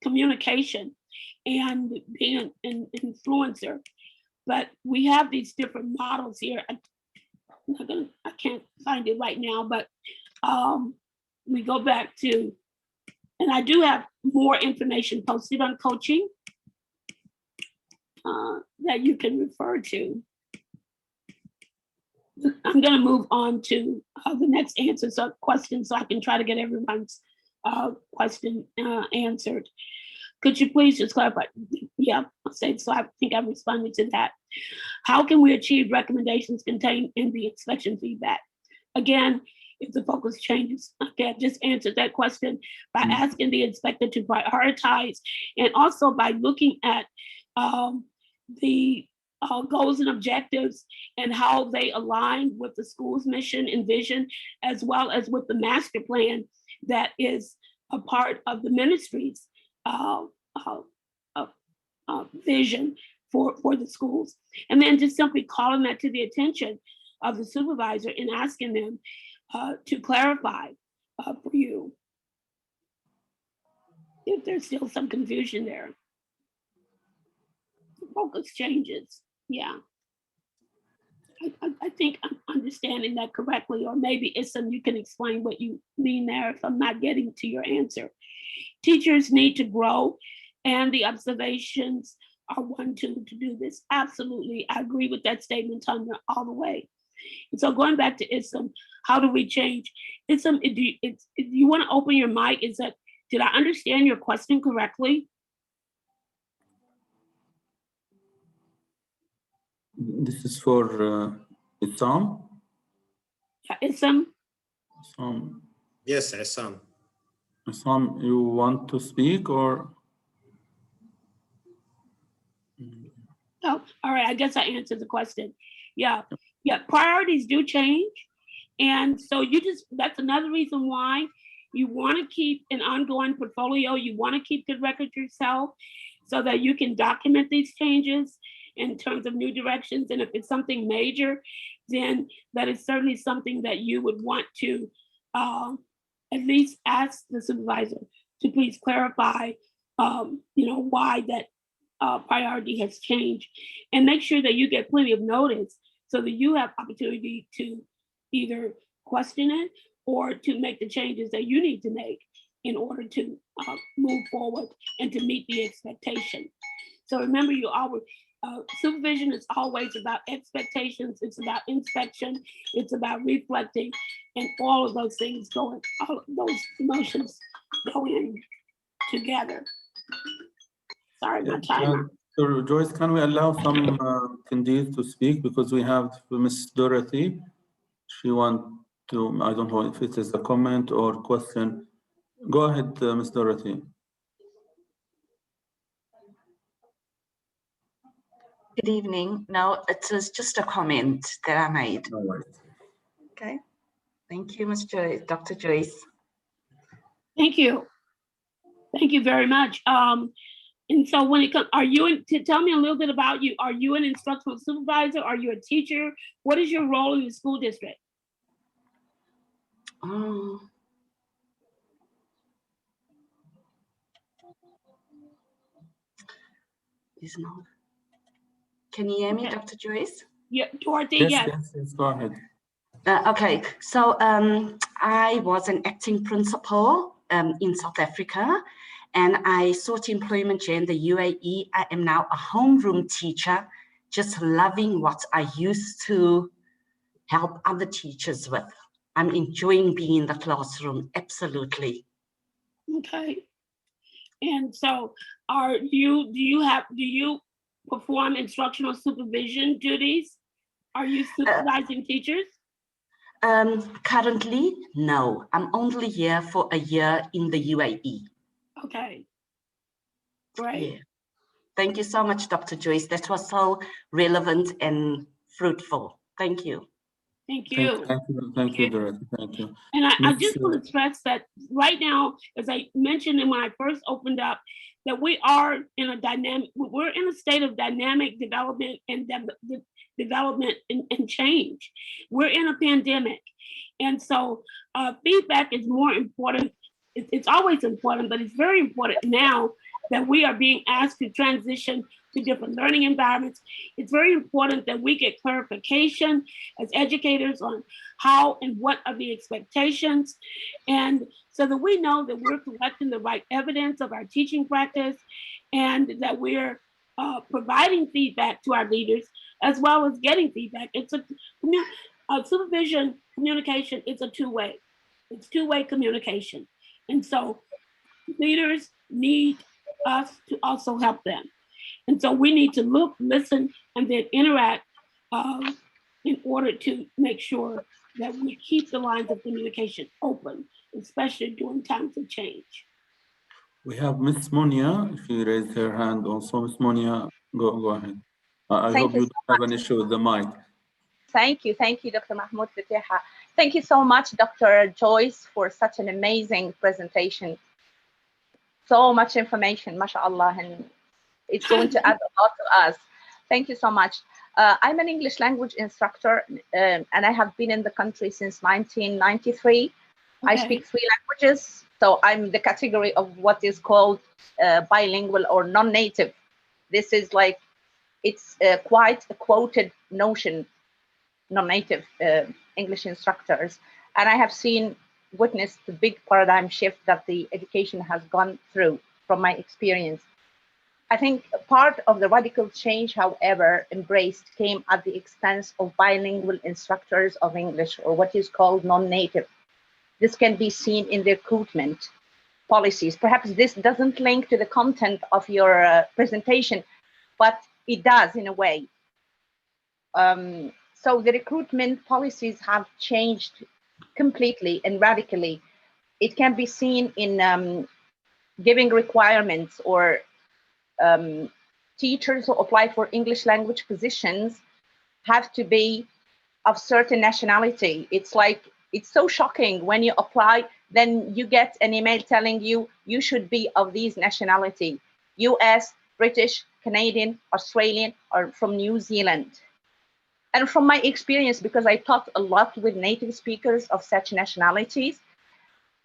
communication and being an influencer. But we have these different models here. I can't find it right now, but we go back to, and I do have more information posted on coaching that you can refer to. I'm going to move on to the next question so I can try to get everyone's question answered. Could you please just clarify? Yeah, I'll say so. I think I've responded to that. How can we achieve recommendations contained in the inspection feedback? Again, if the focus changes, okay, I've just answered that question by asking the inspector to prioritize, and also by looking at the goals and objectives and how they align with the school's mission and vision, as well as with the master plan that is a part of the ministry's vision for the schools. And then just simply calling that to the attention of the supervisor and asking them to clarify for you if there's still some confusion there. The focus changes. Yeah. I think I'm understanding that correctly, or maybe it's some, you can explain what you mean there if I'm not getting to your answer. Teachers need to grow, and the observations are one tool to do this. Absolutely, I agree with that statement, Tanya, all the way. And so going back to ISM, how do we change? ISM, if you want to open your mic, is that, did I understand your question correctly? This is for Issam? Yeah, ISM? Issam. Yes, Issam. Issam, you want to speak or? Oh, all right, I guess I answered the question. Yeah, priorities do change. And so that's another reason why you want to keep an ongoing portfolio. You want to keep good records yourself so that you can document these changes in terms of new directions. And if it's something major, then that is certainly something that you would want to at least ask the supervisor to please clarify, why that priority has changed, and make sure that you get plenty of notice so that you have opportunity to either question it or to make the changes that you need to make in order to move forward and to meet the expectation. So remember, you always, supervision is always about expectations, it's about inspection, it's about reflecting, and all of those things all of those emotions go in together. Sorry, my time. So Joyce, can we allow some attendees to speak, because we have Miss Dorothy. She wants to, I don't know if it is a comment or question. Go ahead, Miss Dorothy. Good evening. No, it is just a comment that I made. No worries. Okay. Thank you, Ms. Joyce, Dr. Joyce. Thank you. Thank you very much. And so when it comes, tell me a little bit about you. Are you an instructional supervisor? Are you a teacher? What is your role in the school district? Can you hear me, Dr. Joyce? Yeah, Dorothy, yes. Yes, go ahead. Okay, so I was an acting principal in South Africa, and I sought employment here in the UAE. I am now a homeroom teacher, just loving what I used to help other teachers with. I'm enjoying being in the classroom, absolutely. Okay. And so do you perform instructional supervision duties? Are you supervising teachers? Currently, no. I'm only here for a year in the UAE. Okay. Great. Yeah. Thank you so much, Dr. Joyce. That was so relevant and fruitful. Thank you. Thank you. Thank you, Dorothy. Thank you. And I just want to stress that right now, as I mentioned when I first opened up, that we are in we're in a state of dynamic development and and change. We're in a pandemic. And so feedback is more important. It's always important, but it's very important now that we are being asked to transition to different learning environments. It's very important that we get clarification as educators on how and what are the expectations, and so that we know that we're collecting the right evidence of our teaching practice, and that we're providing feedback to our leaders as well as getting feedback. It's a supervision communication. It's a two-way. It's two-way communication, and so leaders need us to also help them. And so we need to look, listen, and then interact in order to make sure that we keep the lines of communication open, especially during times of change. We have Miss Monia. If you raised her hand also, Miss Monia, go ahead. I Thank hope you you so don't have an issue with the mic. Thank you, Dr. Mahmoud Fatiha. Thank you so much, Dr. Joyce, for such an amazing presentation. So much information, mashallah, and it's going to add a lot to us. Thank you so much. I'm an English language instructor, and I have been in the country since 1993. I speak 3 languages, so I'm the category of what is called bilingual or non-native. This is like, it's quite a quoted notion, non-native English instructors. And I have witnessed the big paradigm shift that the education has gone through from my experience. I think part of the radical change, however, embraced came at the expense of bilingual instructors of English, or what is called non-native. This can be seen in the recruitment policies. Perhaps this doesn't link to the content of your presentation, but it does in a way. So the recruitment policies have changed completely and radically. It can be seen in giving requirements, or teachers who apply for English language positions have to be of certain nationality. It's like, it's so shocking when you apply, then you get an email telling you, you should be of these nationality: US, British, Canadian, Australian, or from New Zealand. And from my experience, because I taught a lot with native speakers of such nationalities,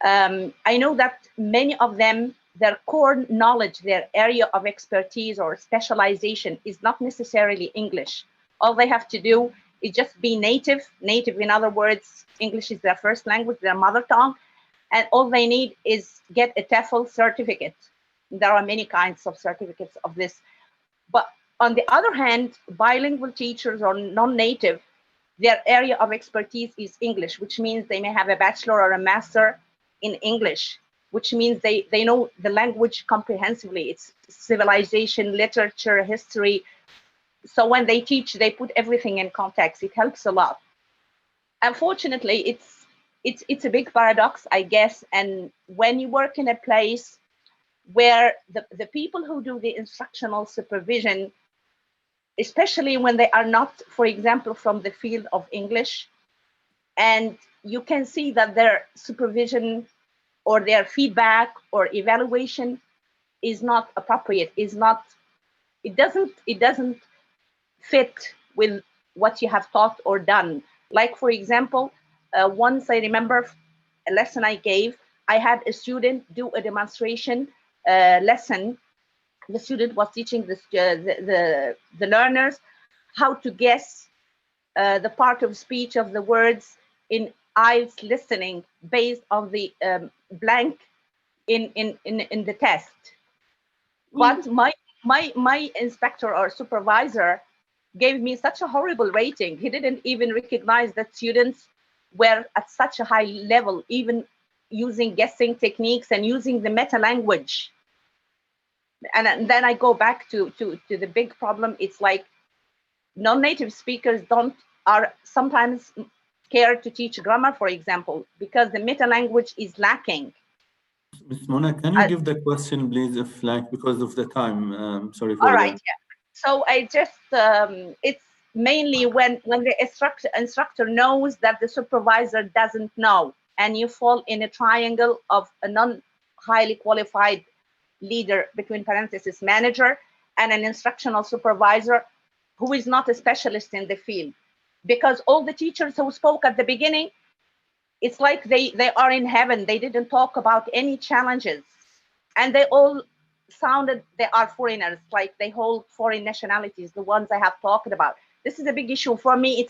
I know that many of them, their core knowledge, their area of expertise or specialization is not necessarily English. All they have to do is just be native. Native, in other words, English is their first language, their mother tongue, and all they need is get a TEFL certificate. There are many kinds of certificates of this. But on the other hand, bilingual teachers or non-native, their area of expertise is English, which means they may have a bachelor or a master in English, which means they know the language comprehensively. It's civilization, literature, history. So when they teach, they put everything in context. It helps a lot. Unfortunately, it's a big paradox, I guess. And when you work in a place where the people who do the instructional supervision, especially when they are not, for example, from the field of English, and you can see that their supervision or their feedback or evaluation is not appropriate, it doesn't fit with what you have taught or done. Like, for example, once I remember a lesson I gave, I had a student do a demonstration lesson. The student was teaching the learners how to guess the part of speech of the words in eyes listening based on the blank in the test. But my inspector or supervisor gave me such a horrible rating. He didn't even recognize that students were at such a high level, even using guessing techniques and using the meta language. And then I go back to the big problem. It's like non-native speakers are sometimes scared to teach grammar, for example, because the meta language is lacking. Ms. Mona, can you give the question, please, if because of the time? Sorry for that. All right, yeah. So I just, it's mainly when the instructor knows that the supervisor doesn't know, and you fall in a triangle of a non-highly qualified leader, between parentheses, manager, and an instructional supervisor who is not a specialist in the field. Because all the teachers who spoke at the beginning, it's like they are in heaven. They didn't talk about any challenges. And they all sounded, they are foreigners, like they hold foreign nationalities, the ones I have talked about. This is a big issue for me.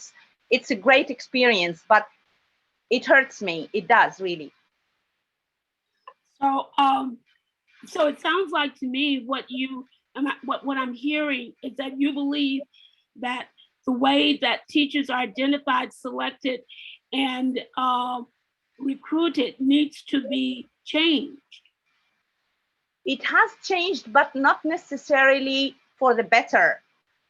It's a great experience, but it hurts me. It does, really. So, so it sounds like to me what I'm hearing is that you believe that the way that teachers are identified, selected, and recruited needs to be changed. It has changed, but not necessarily for the better.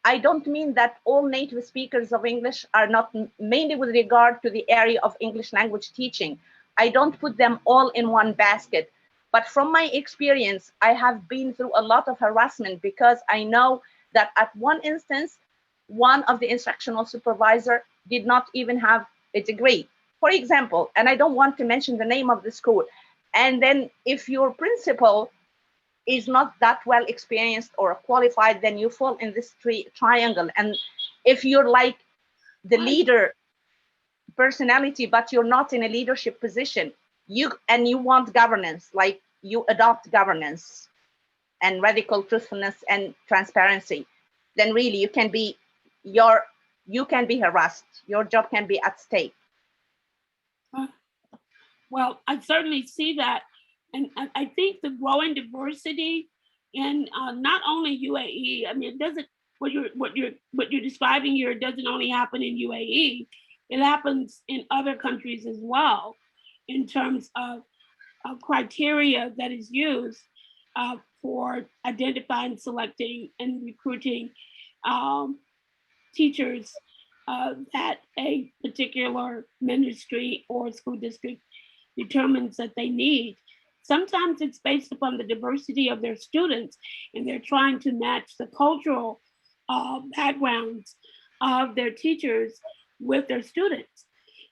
I don't mean that all native speakers of English are not, mainly with regard to the area of English language teaching. I don't put them all in one basket. But from my experience, I have been through a lot of harassment because I know that at one instance, one of the instructional supervisor did not even have a degree, for example, and I don't want to mention the name of the school. And then if your principal is not that well experienced or qualified, then you fall in this triangle. And if you're like the leader personality, but you're not in a leadership position, you want governance, like you adopt governance and radical truthfulness and transparency, then really you can be harassed. Your job can be at stake. Well, I certainly see that. And I think the growing diversity in not only UAE, I mean, it doesn't, what you're describing here doesn't only happen in UAE, it happens in other countries as well, in terms of criteria that is used for identifying, selecting, and recruiting teachers that a particular ministry or school district determines that they need. Sometimes it's based upon the diversity of their students, and they're trying to match the cultural backgrounds of their teachers with their students.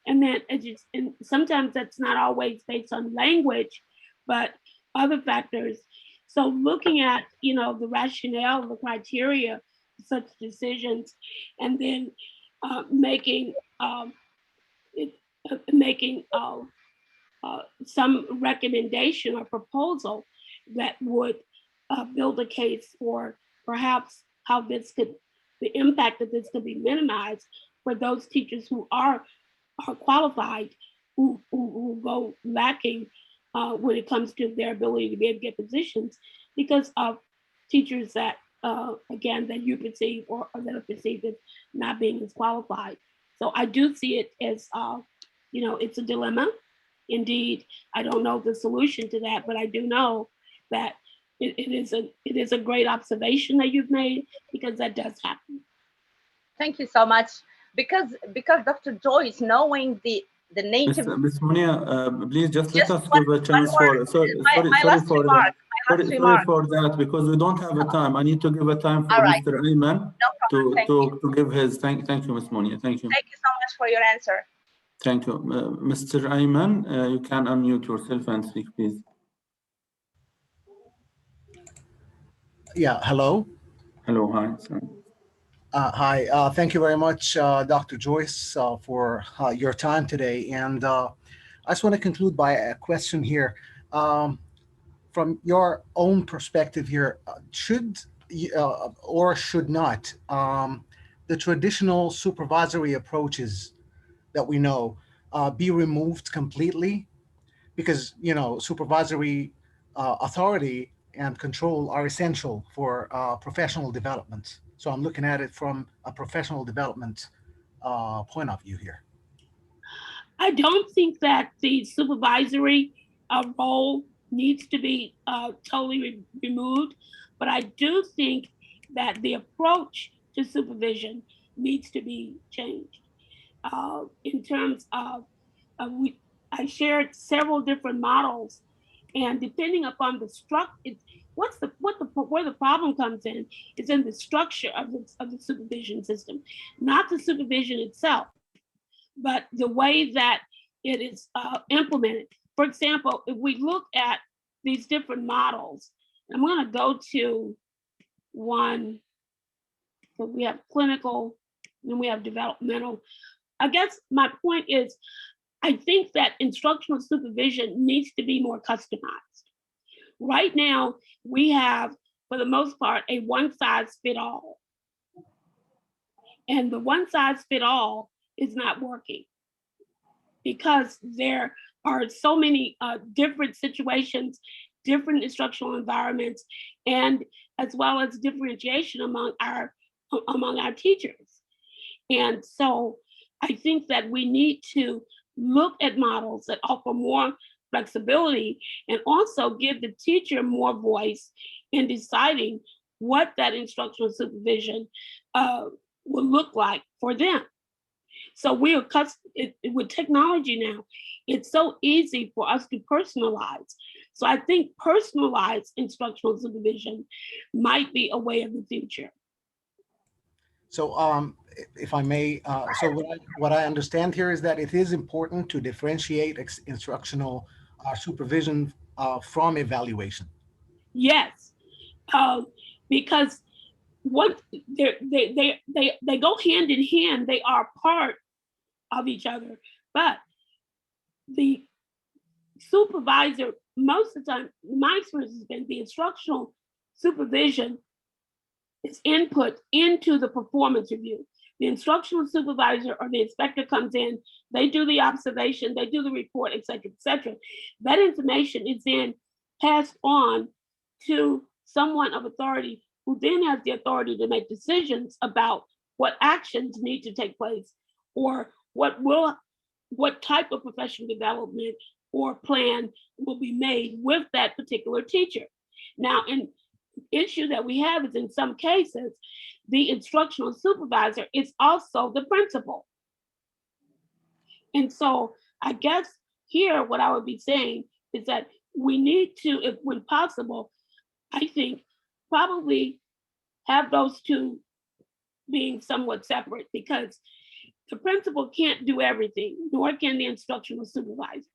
And then and sometimes that's not always based on language, but other factors. So looking at, the rationale, the criteria, such decisions, and then making some recommendation or proposal that would build a case for perhaps how the impact of this could be minimized for those teachers who are qualified, who go lacking when it comes to their ability to be able to get positions because of teachers that, again, that you perceive or that are perceived as not being as qualified. So I do see it as, it's a dilemma. Indeed, I don't know the solution to that, but I do know that it is a great observation that you've made, because that does happen. Thank you so much. Because Dr. Joyce, knowing the native. Ms. Munia, please just let us give a chance for. Sorry for that, because we don't have a time. I need to give a time for Mr. Ayman to give his. Thank you, Ms. Munia. Thank you. Thank you so much for your answer. Thank you, Mr. Ayman. You can unmute yourself and speak, please. Yeah. Hello. Hello. Hi. Hi. Thank you very much, Dr. Joyce, for your time today. And I just want to conclude by a question here. From your own perspective here, should or should not the traditional supervisory approaches that we know be removed completely? Because, supervisory authority and control are essential for professional development. So I'm looking at it from a professional development point of view here. I don't think that the supervisory role needs to be totally removed, but I do think that the approach to supervision needs to be changed. In terms of, I shared several different models, and depending upon the structure, where the problem comes in is in the structure of the supervision system, not the supervision itself, but the way that it is implemented. For example, if we look at these different models, I'm going to go to one. So we have clinical, and we have developmental. I guess my point is, I think that instructional supervision needs to be more customized. Right now, we have, for the most part, a one-size-fits-all. And the one-size-fits-all is not working, because there are so many different situations, different instructional environments, and as well as differentiation among our teachers. And so I think that we need to look at models that offer more flexibility and also give the teacher more voice in deciding what that instructional supervision will look like for them. So we are with technology now, it's so easy for us to personalize. So I think personalized instructional supervision might be a way of the future. So if I may, so what I understand here is that it is important to differentiate instructional supervision from evaluation. Yes, because what they go hand in hand. They are part of each other, but the supervisor, most of the time, my experience has been the instructional supervision is input into the performance review. The instructional supervisor or the inspector comes in, they do the observation, they do the report, et cetera, et cetera. That information is then passed on to someone of authority who then has the authority to make decisions about what actions need to take place or what type of professional development or plan will be made with that particular teacher. Now, an issue that we have is in some cases, the instructional supervisor is also the principal. And so I guess here what I would be saying is that we need to, if when possible, I think probably have those two being somewhat separate, because the principal can't do everything, nor can the instructional supervisor.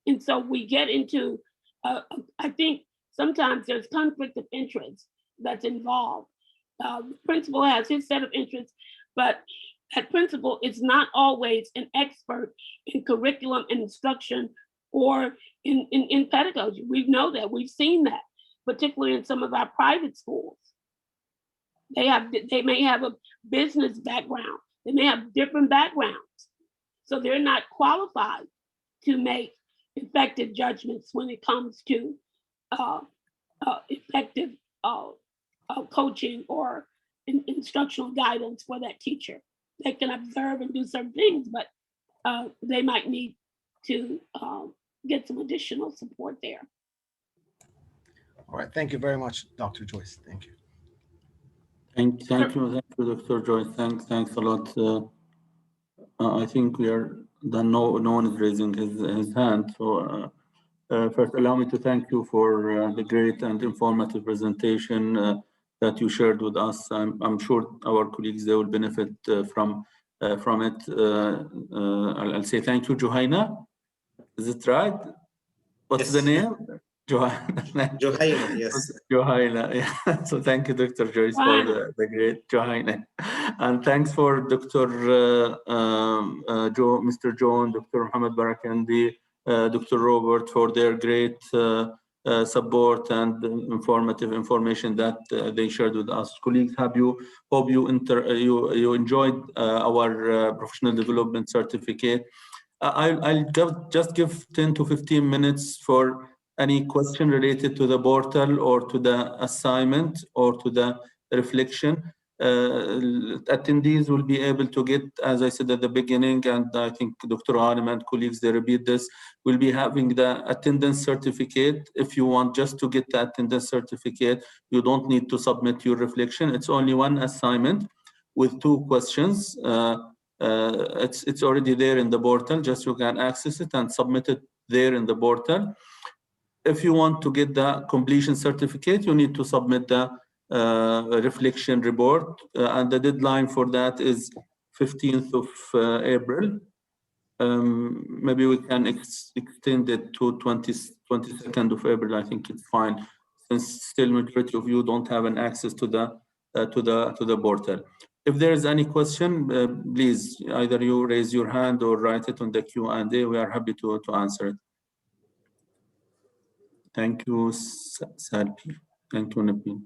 And so we get into, I think sometimes there's conflict of interest that's involved. The principal has his set of interests, but that principal is not always an expert in curriculum and instruction or in pedagogy. We know that, we've seen that, particularly in some of our private schools. They may have a business background, they may have different backgrounds. So they're not qualified to make effective judgments when it comes to effective coaching or instructional guidance for that teacher. They can observe and do certain things, but they might need to get some additional support there. All right, thank you very much, Dr. Joyce. Thank you. Thank you, Dr. Joyce. Thanks a lot. I think we are done. No one is raising his hand. So first, allow me to thank you for the great and informative presentation that you shared with us. I'm sure our colleagues, they will benefit from it. I'll say thank you, Johanna. Is it right? What's the name? Johanna, yes. Johanna, yeah. So thank you, Dr. Joyce, for the great Johanna. And thanks for Dr. Mr. John, Dr. Muhammad Barakandi, Dr. Robert, for their great support and informative information that they shared with us. Colleagues, hope you enjoyed our professional development certificate. I'll just give 10 to 15 minutes for any question related to the portal or to the assignment or to the reflection. Attendees will be able to get, as I said at the beginning, and I think Dr. Ghanem and colleagues, they repeat this, will be having the attendance certificate. If you want just to get the attendance certificate, you don't need to submit your reflection. It's only one assignment with 2 questions. It's already there in the portal, just you can access it and submit it there in the portal. If you want to get the completion certificate, you need to submit the reflection report, and the deadline for that is 15th of April. Maybe we can extend it to 22nd of April. I think it's fine, since still majority of you don't have an access to the portal. If there is any question, please either you raise your hand or write it on the Q&A. We are happy to answer it. Thank you, Salpi. Thank you, Nabil.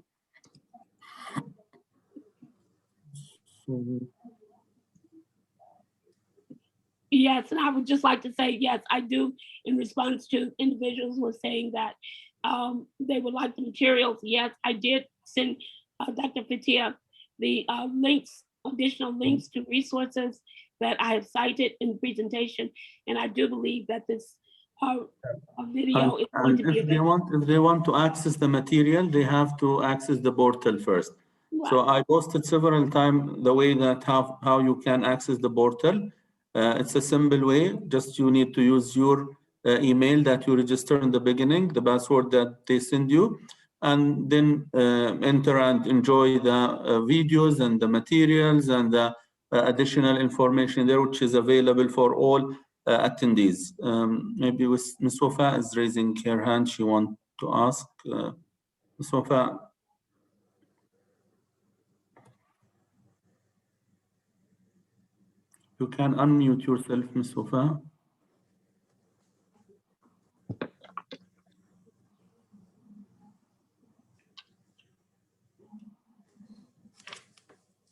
Yes, and I would just like to say, yes, I do, in response to individuals who were saying that they would like the materials. Yes, I did send Dr. Fatia the links, additional links to resources that I have cited in the presentation. And I do believe that this video is going to be available. If they want to access the material, they have to access the portal first. Right. So I posted several times the way that how you can access the portal. It's a simple way. Just you need to use your email that you register in the beginning, the password that they send you. and then enter and enjoy the videos and the materials and the additional information there, which is available for all attendees. Maybe Ms. Wafa is raising her hand. She wants to ask. Ms. Wafa. You can unmute yourself, Ms. Wafa.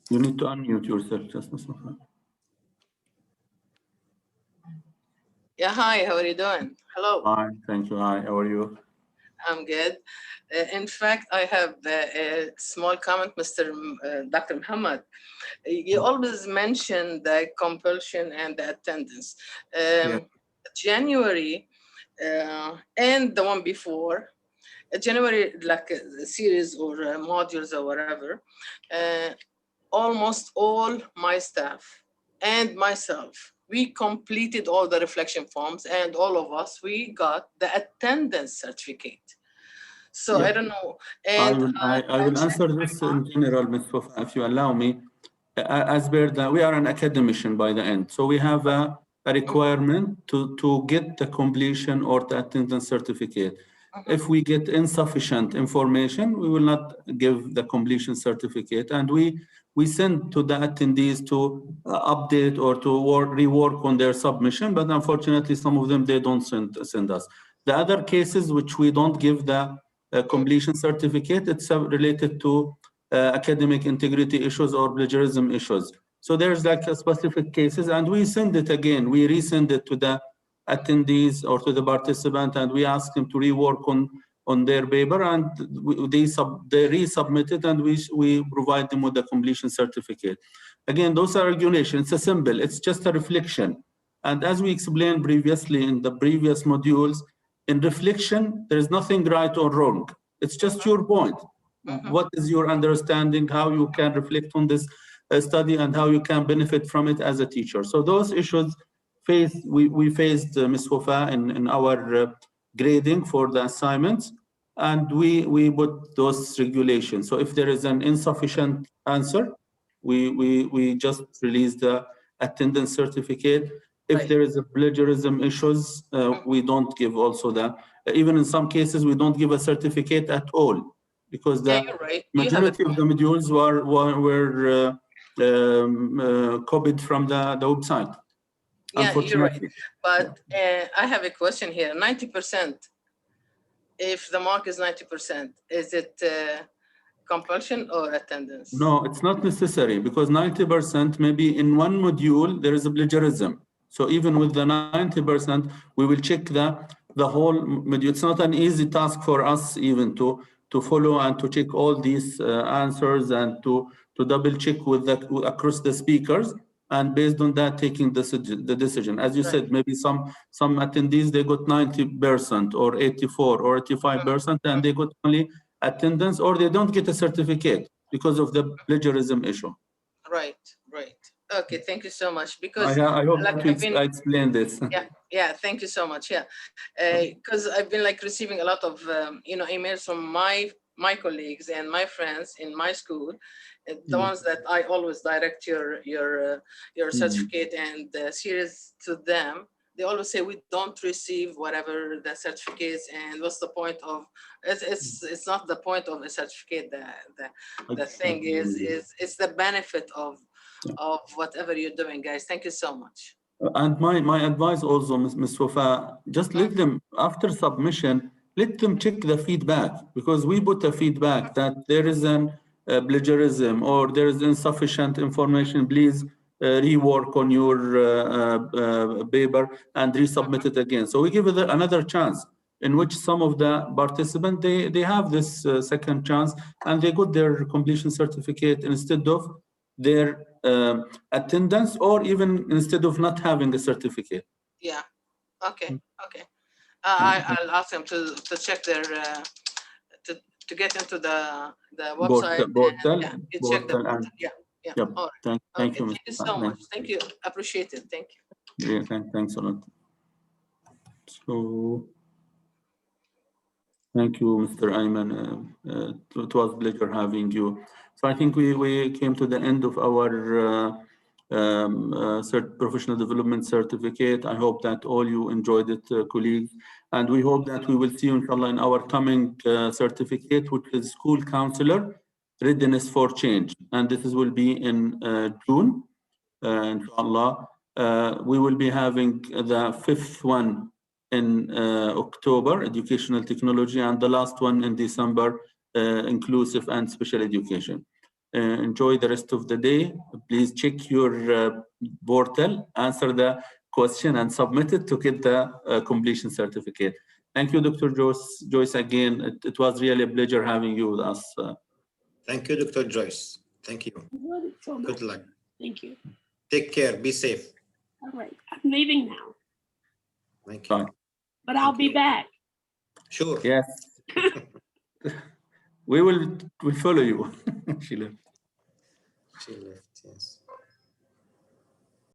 You need to unmute yourself, just Ms. Wafa. Yeah, hi, how are you doing? Hello. Fine, thank you. Hi, how are you? I'm good. In fact, I have a small comment, Dr. Muhammad. You always mention the compulsion and the attendance. January and the one before, January, like a series or modules or whatever, almost all my staff and myself, we completed all the reflection forms, and all of us, we got the attendance certificate. So I don't know. And I will answer this in general, Ms. Wafa, if you allow me. As per the, we are an academician by the end, so we have a requirement to get the completion or the attendance certificate. If we get insufficient information, we will not give the completion certificate, and we send to the attendees to update or to rework on their submission, but unfortunately some of them, they don't send us. The other cases which we don't give the completion certificate, it's related to academic integrity issues or plagiarism issues. So there's like a specific cases, and we send it again, we resend it to the attendees or to the participant, and we ask them to rework on their paper, and they resubmit it, and we provide them with the completion certificate. Again, those are regulations. It's a symbol, it's just a reflection. And as we explained previously in the previous modules, in reflection, there is nothing right or wrong. It's just your point. What is your understanding, how you can reflect on this study, and how you can benefit from it as a teacher. So those issues we faced, Ms. Wafa, in our grading for the assignments, and we put those regulations. So if there is an insufficient answer, we just release the attendance certificate. If there is a plagiarism issues, we don't give also the, even in some cases, we don't give a certificate at all, because the majority of the modules were copied from the website. Yeah, you're right. But I have a question here. 90%, if the mark is 90%, is it compulsion or attendance? No, it's not necessary, because 90%, maybe in one module, there is a plagiarism. So even with the 90%, we will check the whole module. It's not an easy task for us even to follow and to check all these answers, and to double check with across the speakers, and based on that, taking the decision. As you said, maybe some attendees, they got 90% or 84 or 85%, and they got only attendance, or they don't get a certificate because of the plagiarism issue. Right. Okay, thank you so much. Because I hope like, I explained this. Yeah, thank you so much. Yeah, because I've been like receiving a lot of emails from my colleagues and my friends in my school, the ones that I always direct your certificate and series to them. They always say we don't receive whatever the certificates, and what's the point of it's not the point of a certificate. The thing is it's the benefit of whatever you're doing, guys. Thank you so much. And my advice also, Ms. Wafa, just let them, after submission, let them check the feedback, because we put a feedback that there is an plagiarism or there is insufficient information. Please rework on your paper and resubmit it again. So we give it another chance, in which some of the participants, they have this second chance, and they got their completion certificate instead of their attendance, or even instead of not having a certificate. Yeah. Okay. I'll ask them to check their to get into the website. Yeah. All right. Thank you. Thank you so much. Thank you. Appreciate it. Thank you. Yeah. Thanks a lot. So Thank you, Mr. Ayman. It was a pleasure having you. So I think we came to the end of our professional development certificate. I hope that all you enjoyed it, colleagues. And we hope that we will see you, inshallah, in our coming certificate, which is School Counselor Readiness for Change. And this will be in June, inshallah. We will be having the 5th one in October, Educational Technology, and the last one in December, Inclusive and Special Education. Enjoy the rest of the day. Please check your portal, answer the question, and submit it to get the completion certificate. Thank you, Dr. Joyce, again. It was really a pleasure having you with us. Thank you, Dr. Joyce. Thank you. So Good luck. Thank you. Take care. Be safe. All right. I'm leaving now, Thank you. but I'll be back. Sure. Yes. we will follow you. She left. She left, yes.